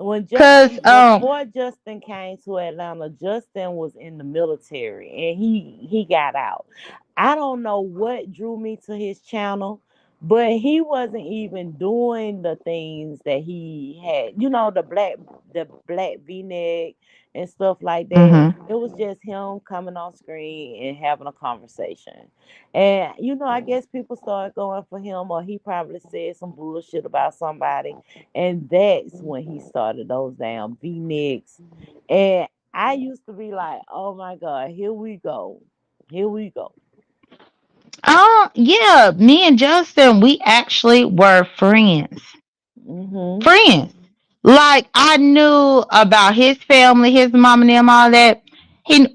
when Cause Justin before Justin came to Atlanta, Justin was in the military and he got out. I don't know what drew me to his channel, but he wasn't even doing the things that he had. You know, the black V-neck and stuff like that. mhm. It was just him coming on screen and having a conversation. And I guess people started going for him, or he probably said some bullshit about somebody, and that's when he started those damn V necks. And I used to be like, oh my God, here we go. Here we go. Yeah, me and Justin, we actually were friends. Hmm. Friends. Like I knew about his family, his mom and them, all that.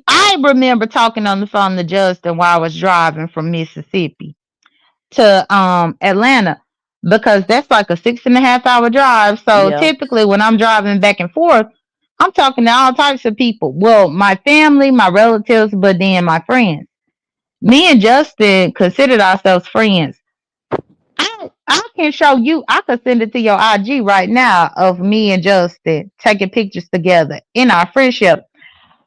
I remember talking on the phone to Justin while I was driving from Mississippi to Atlanta because that's like a 6.5 hour drive. So Yep. typically when I'm driving back and forth, I'm talking to all types of people. Well, my family, my relatives, but then my friends. Me and Justin considered ourselves friends. I can show you. I could send it to your IG right now of me and Justin taking pictures together in our friendship.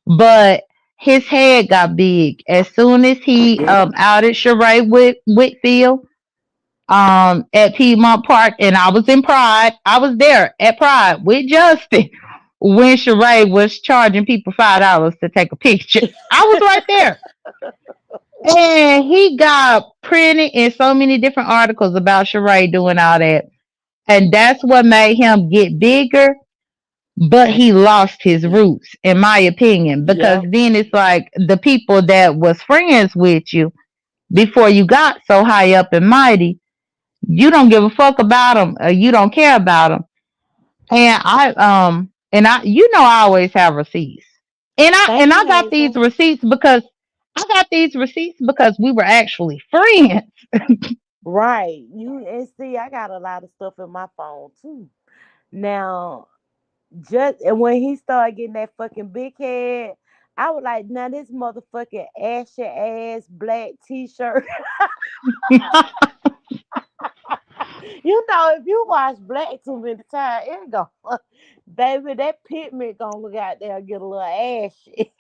But his head got big as soon as he Yep. outed Sheree Whitfield at Piedmont Park, and I was in Pride. I was there at Pride with Justin when Sheree was charging people $5 to take a picture. I was right there. And he got printed in so many different articles about Sheree doing all that. And that's what made him get bigger, but he lost his roots, in my opinion, because Yep. then it's like the people that was friends with you before you got so high up and mighty, you don't give a fuck about them, or you don't care about them. And I always have receipts, and I Thank and you, I got these Hazel. receipts because we were actually friends. Right. You and see, I got a lot of stuff in my phone too. Now, just and when he started getting that fucking big head, I was like, now this motherfucking ashy ass black t-shirt. If you watch Black too many times, it go, baby, that pigment gonna look out there and get a little ashy.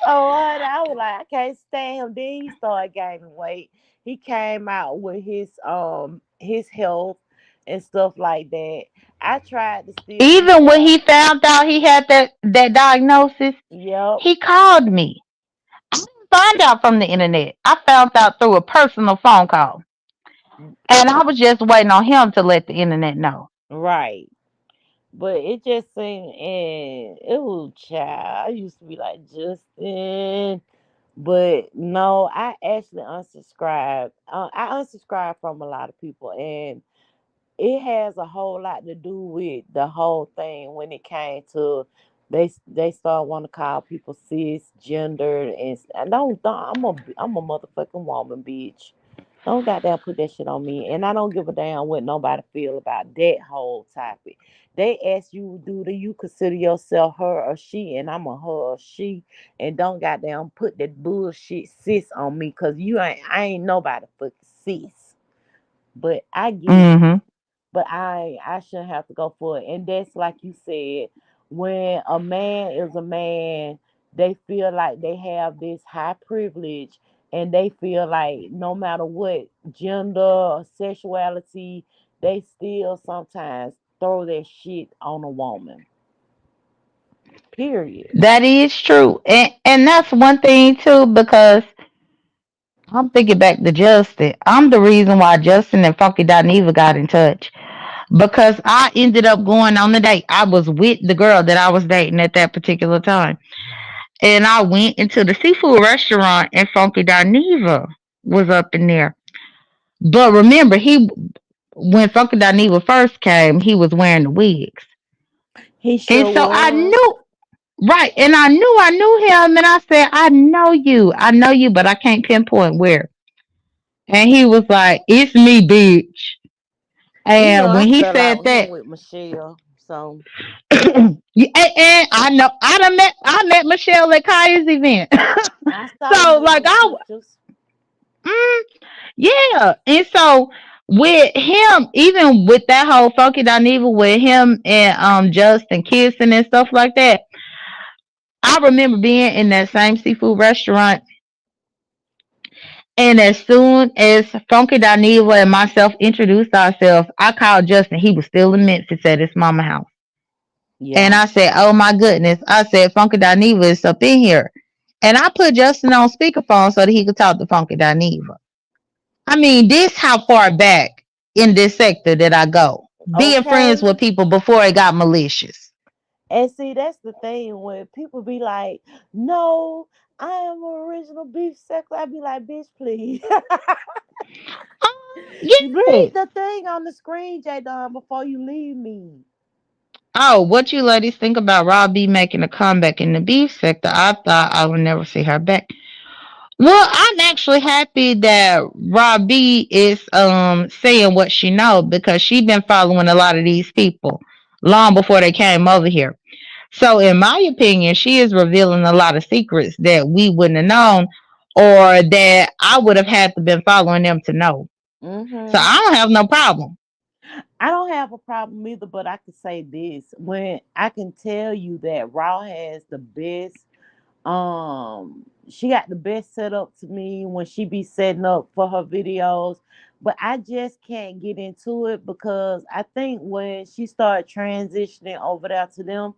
So I was like, I can't stand him. Then he started gaining weight. He came out with his health and stuff like that. I tried to still keep Even when up. he found out he had that diagnosis, Yep. he called me. I didn't find out from the internet. I found out through a personal phone call. And I was just waiting on him to let the internet know. Right. But it just seemed, and it was child. I used to be like, Justin. But no, I actually unsubscribed. I unsubscribed from a lot of people, and it has a whole lot to do with the whole thing when it came to they start want to call people cisgender and don't I'm a motherfucking woman, bitch. Don't goddamn put that shit on me, and I don't give a damn what nobody feel about that whole topic. They ask you, do you consider yourself her or she, and I'm a her or she, and don't goddamn put that bullshit cis on me, cause I ain't nobody fucking cis. But I get it, Hmm. but I shouldn't have to go for it. And that's like you said, when a man is a man, they feel like they have this high privilege, and they feel like no matter what gender or sexuality, they still sometimes throw that shit on a woman. Period. That is true. And that's one thing too, because I'm thinking back to Justin. I'm the reason why Justin and Funky Dineva got in touch. Because I ended up going on the date. I was with the girl that I was dating at that particular time. And I went into the seafood restaurant and Funky Dineva was up in there. But remember, when Funky Dineva first came, he was wearing the wigs. He And sure so I was. knew, right, and I knew him, and I said, I know you, but I can't pinpoint where. And he was like, it's me, bitch. And I when he fell said out with him that, with Michelle. So and I met Michelle at Kaya's event. I saw So you like in the pictures. mm, yeah, and so with him, even with that whole funky Dineva with him and Justin kissing and stuff like that. I remember being in that same seafood restaurant, and as soon as Funky Dineva and myself introduced ourselves, I called Justin. He was still in Memphis at his mama house. And Yeah. I said, "Oh my goodness." I said, "Funky Dineva is up in here." And I put Justin on speakerphone so that he could talk to Funky Dineva. I mean, this how far back in this sector that I go. Being friends Okay. with people before it got malicious. And see, that's the thing when people be like, "No, I am original beef suckler." I be like, "Bitch, please." Read Yes. the thing on the screen, J Don, before you leave me. Oh, what you ladies think about Rob B making a comeback in the beef sector? I thought I would never see her back. Well, I'm actually happy that Rob B is saying what she know because she been following a lot of these people long before they came over here. So, in my opinion, she is revealing a lot of secrets that we wouldn't have known or that I would have had to been following them to know. So, Hmm. I don't have no problem. I don't have a problem either, but I can say this: when I can tell you that Raw has the best, she got the best setup to me when she be setting up for her videos. But I just can't get into it because I think when she started transitioning over there to them,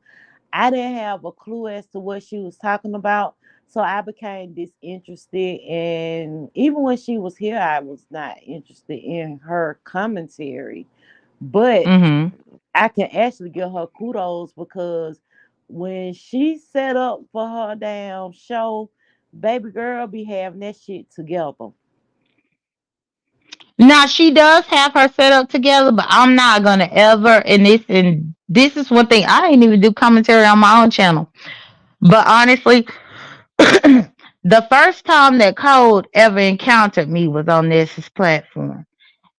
I didn't have a clue as to what she was talking about. So I became disinterested. And even when she was here, I was not interested in her commentary. But Hmm. I can actually give her kudos because when she set up for her damn show, baby girl be having that shit together. Now she does have her set up together, but I'm not gonna ever. And this is one thing I didn't even do commentary on my own channel. But honestly, the first time that Code ever encountered me was on this platform.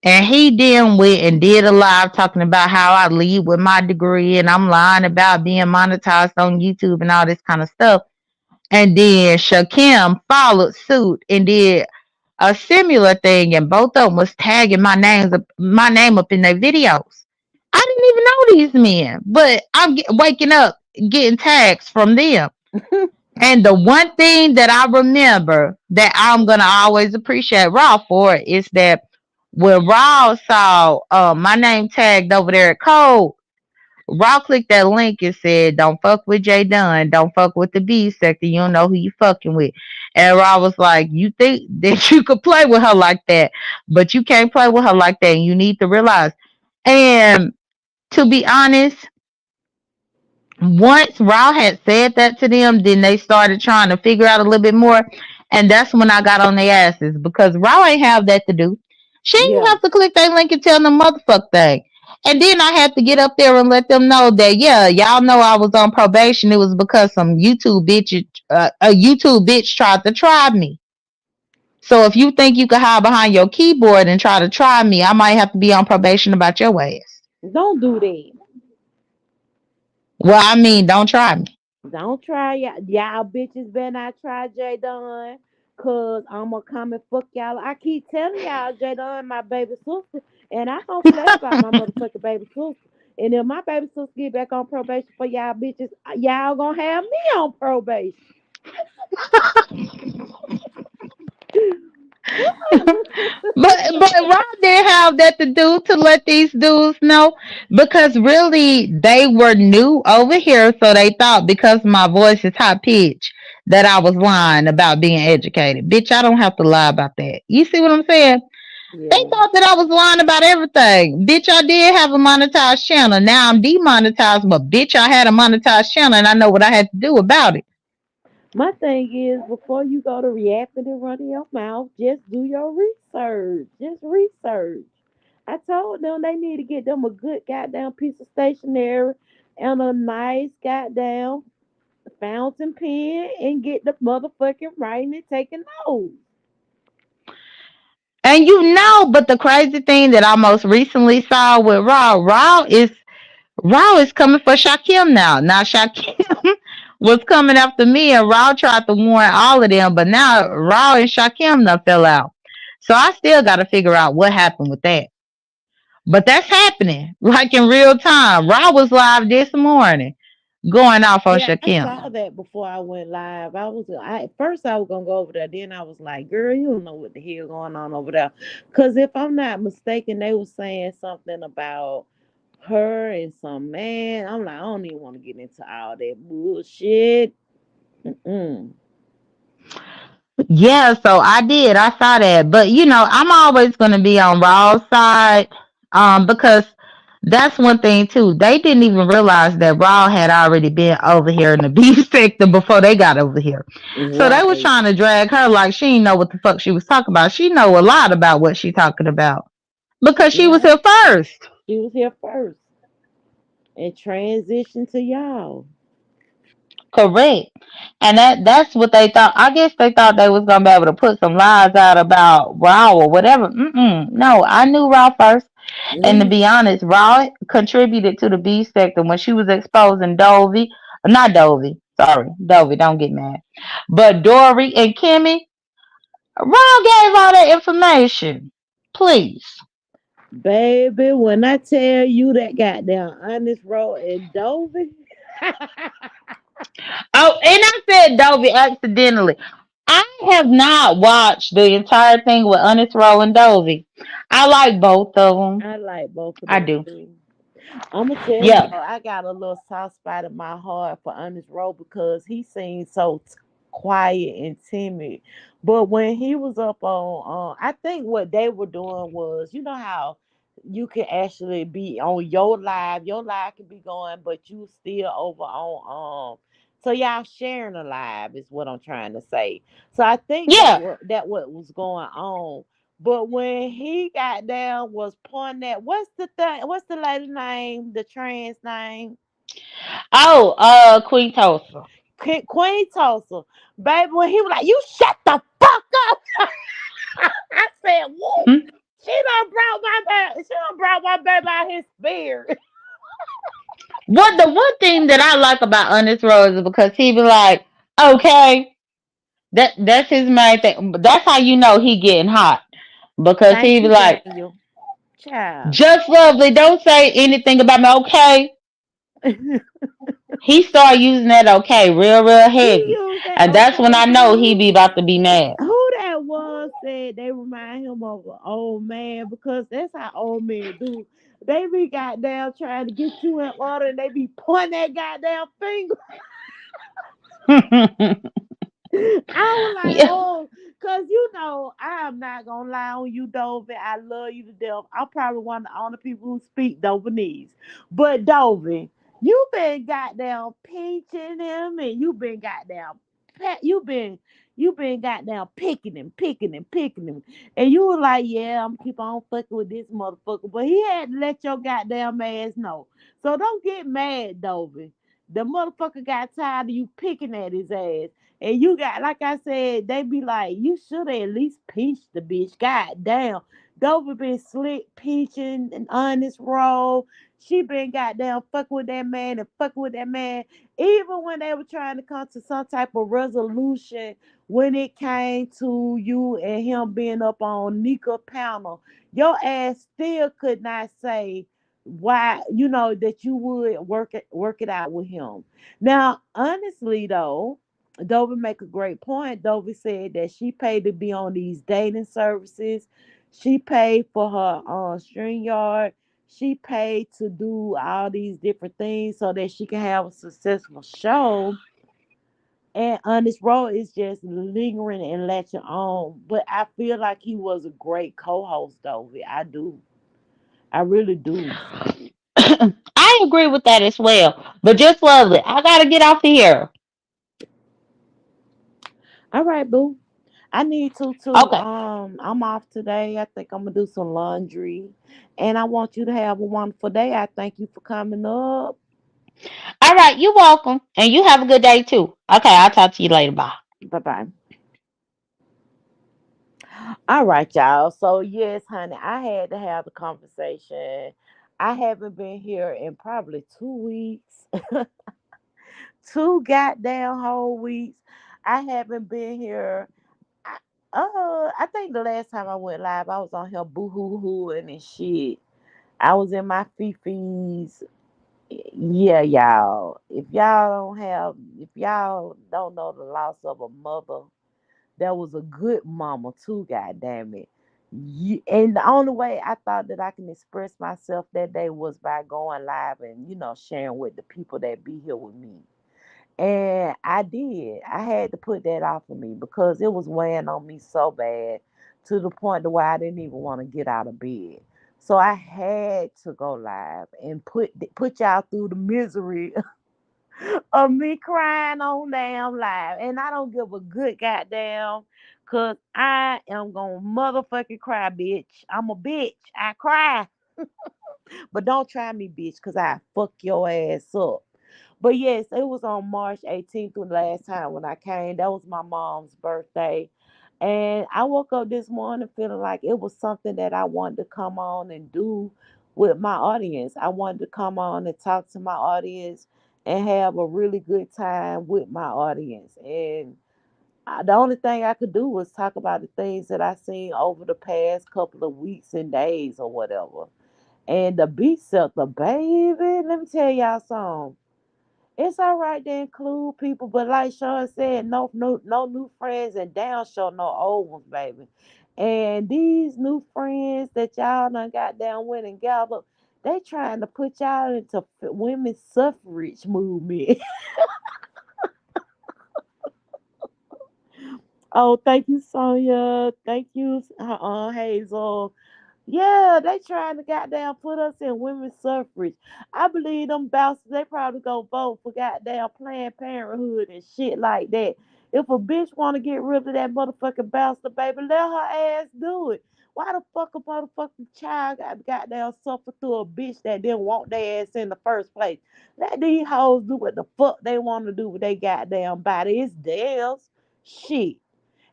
And he then went and did a live talking about how I lead with my degree and I'm lying about being monetized on YouTube and all this kind of stuff. And then Shakim followed suit and did a similar thing, and both of them was tagging my name up in their videos. I didn't even know these men, but waking up getting tags from them. And the one thing that I remember that I'm gonna always appreciate Raw for is that when Raw saw my name tagged over there at Code, Raw clicked that link and said, "Don't fuck with J Dunn. Don't fuck with the B sector. You don't know who you fucking with." And Raw was like, "You think that you could play with her like that, but you can't play with her like that. And you need to realize." And to be honest, once Raw had said that to them, then they started trying to figure out a little bit more. And that's when I got on their asses because Raw ain't have that to do. She ain't Yeah. have to click that link and tell them motherfucker thing. And then I had to get up there and let them know that yeah, y'all know I was on probation. It was because some a YouTube bitch tried to try me. So if you think you can hide behind your keyboard and try to try me, I might have to be on probation about your ass. Don't do that. Well, I mean, don't try me. Don't try y'all bitches better not try J Dunn. Cause I'ma come and fuck y'all. I keep telling y'all J Dunn my baby sister. And I don't play about my motherfucking baby sister. And if my baby sister get back on probation for y'all bitches, y'all gonna have me on probation. But Rob didn't have that to do to let these dudes know because really they were new over here, so they thought because my voice is high pitched that I was lying about being educated. Bitch, I don't have to lie about that. You see what I'm saying? They Yeah. thought that I was lying about everything. Bitch, I did have a monetized channel. Now I'm demonetized, but bitch, I had a monetized channel and I know what I had to do about it. My thing is, before you go to reacting and running your mouth, just do your research. Just research. I told them they need to get them a good goddamn piece of stationery and a nice goddamn fountain pen and get the motherfucking writing and taking notes. And but the crazy thing that I most recently saw with Raw is coming for Shakim now. Now Shakim was coming after me, and Raw tried to warn all of them, but now Raw and Shakim done fell out. So I still got to figure out what happened with that. But that's happening like in real time. Raw was live this morning, going off on Yeah, I Shakim. saw that before I went live. At first I was gonna go over there. Then I was like, "Girl, you don't know what the hell going on over there." Cause if I'm not mistaken, they were saying something about her and some man. I'm like, I don't even want to get into all that bullshit. Mm-mm. Yeah, so I did. I saw that. But I'm always gonna be on Raw's side. Because that's one thing too. They didn't even realize that Raw had already been over here in the beef sector before they got over here. So they was Right. trying to drag her like she didn't know what the fuck she was talking about. She know a lot about what she talking about. Because she was Yeah, here first. she was here first and transitioned to y'all. Correct. And that's what they thought. I guess they thought they was gonna be able to put some lies out about Raw or whatever. No, I knew Raw first. And to Mm, be honest, Raw contributed to the B sector when she was exposing Dovey. Not Dovey. Sorry, Dovey. Don't get mad. But Dory and Kimmy, Raw gave all that information. Please. baby, when I tell you that goddamn honest road in Dover. Oh, and I said Dovey accidentally. I have not watched the entire thing with Honest Roll and Dovey. I like both of them. I like both of I them do. too. I'm gonna tell you Yeah. though, I got a little soft spot in my heart for Honest Road because he seemed so quiet and timid. But when he was up on, I think what they were doing was, you know how you can actually be on your live can be going, but you still over on So y'all sharing a live is what I'm trying to say. So I think Yeah. that what was going on. But when he got down, was pointing at what's the lady name, the trans name, Oh, Queen Tulsa. Queen Tulsa, baby. When he was like, "You shut the fuck up," I said, "Whoa." Hmm? She done brought my baby out his spirit. What the one thing that I like about Honest Roll is because he be like, okay, that's his main thing. But that's how you know he getting hot. Because Thank he be you, like, Daniel. Child. just lovely, don't say anything about me, okay? He He started using that okay real heavy. used that And that's when okay, I know he be about to be mad. who that was said they remind him of an old man because that's how old men do. They be goddamn trying to get you in order and they be pointing that goddamn finger. I was like, Yeah. oh, because I am not gonna lie on you, Dovey. I love you to death. I'm probably one of the only people who speak Dovinese. But Dovey, you been goddamn pinching him and you been goddamn you been goddamn picking him. And you were like, yeah, I'm keep on fucking with this motherfucker. But he had to let your goddamn ass know. So don't get mad, Dovey. The motherfucker got tired of you picking at his ass. And you got, like I said, they be like, you should have at least pinched the bitch. God damn. Dover been slick peaching and honest role. She been goddamn fucking with that man and fucking with that man. Even when they were trying to come to some type of resolution when it came to you and him being up on Nika panel, your ass still could not say why, that you would work it out with him. Now, honestly though, Dovey make a great point. Dovey said that she paid to be on these dating services. She paid for her StreamYard. She paid to do all these different things so that she can have a successful show. And Honest Roll is just lingering and latching on. But I feel like he was a great co-host, Dovey. I do. I really do. I agree with that as well. But just lovely. I gotta get off of here. All right, boo. I need to too. Okay. I'm off today. I think I'm gonna do some laundry. And I want you to have a wonderful day. I thank you for coming up. All right, you're welcome. And you have a good day too. Okay, I'll talk to you later. Bye. Bye bye. All right, y'all. So yes, honey, I had to have the conversation. I haven't been here in probably 2 weeks. Two goddamn whole weeks. I haven't been here. I, I think the last time I went live, I was on here boo hoo hooing and shit. I was in my fifties. Yeah, y'all. If y'all don't know the loss of a mother, that was a good mama too. God damn it. And the only way I thought that I can express myself that day was by going live and sharing with the people that be here with me. And I did. I had to put that off of me because it was weighing on me so bad to the point to where I didn't even want to get out of bed. So I had to go live and put y'all through the misery of me crying on damn live. And I don't give a good goddamn because I am gonna motherfucking cry, bitch. I'm a bitch. I cry. But don't try me, bitch, because I fuck your ass up. But yes, it was on March 18th the last time when I came. That was my mom's birthday. And I woke up this morning feeling like it was something that I wanted to come on and do with my audience. I wanted to come on and talk to my audience and have a really good time with my audience. And the only thing I could do was talk about the things that I seen over the past couple of weeks and days or whatever. And the beat the baby. Let me tell y'all something. It's all right to include people, but like Sean said, no new friends and down show no old ones, baby. And these new friends that y'all done got down with and gathered, they trying to put y'all into women's suffrage movement. Oh, thank you, Sonya. Thank you, Hazel. Yeah, they trying to goddamn put us in women's suffrage. I believe them bastards, they probably go vote for goddamn Planned Parenthood and shit like that. If a bitch want to get rid of that motherfucking bastard, baby, let her ass do it. Why the fuck a motherfucking child got goddamn suffer through a bitch that didn't want their ass in the first place? Let these hoes do what the fuck they want to do with their goddamn body. It's theirs. Shit.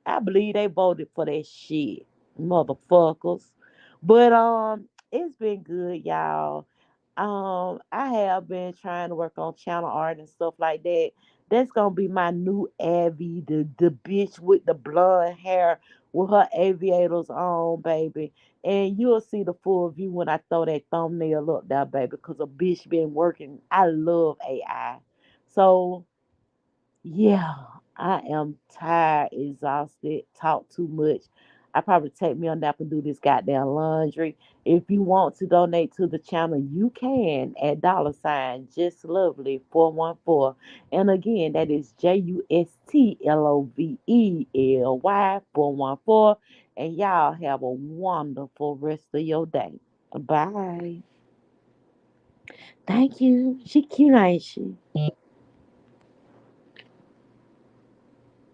I believe they voted for that shit, motherfuckers. But it's been good, y'all. I have been trying to work on channel art and stuff like that. That's gonna be my new Abby, the bitch with the blonde hair with her aviators on, baby. And you'll see the full view when I throw that thumbnail up there, baby. Cause a bitch been working. I love AI. So yeah, I am tired, exhausted, talk too much. I probably take me a nap and do this goddamn laundry. If you want to donate to the channel, you can at dollar sign just lovely 414. And again, that is JUSTLOVELY 414. And y'all have a wonderful rest of your day. Bye. Thank you. She cute, ain't she?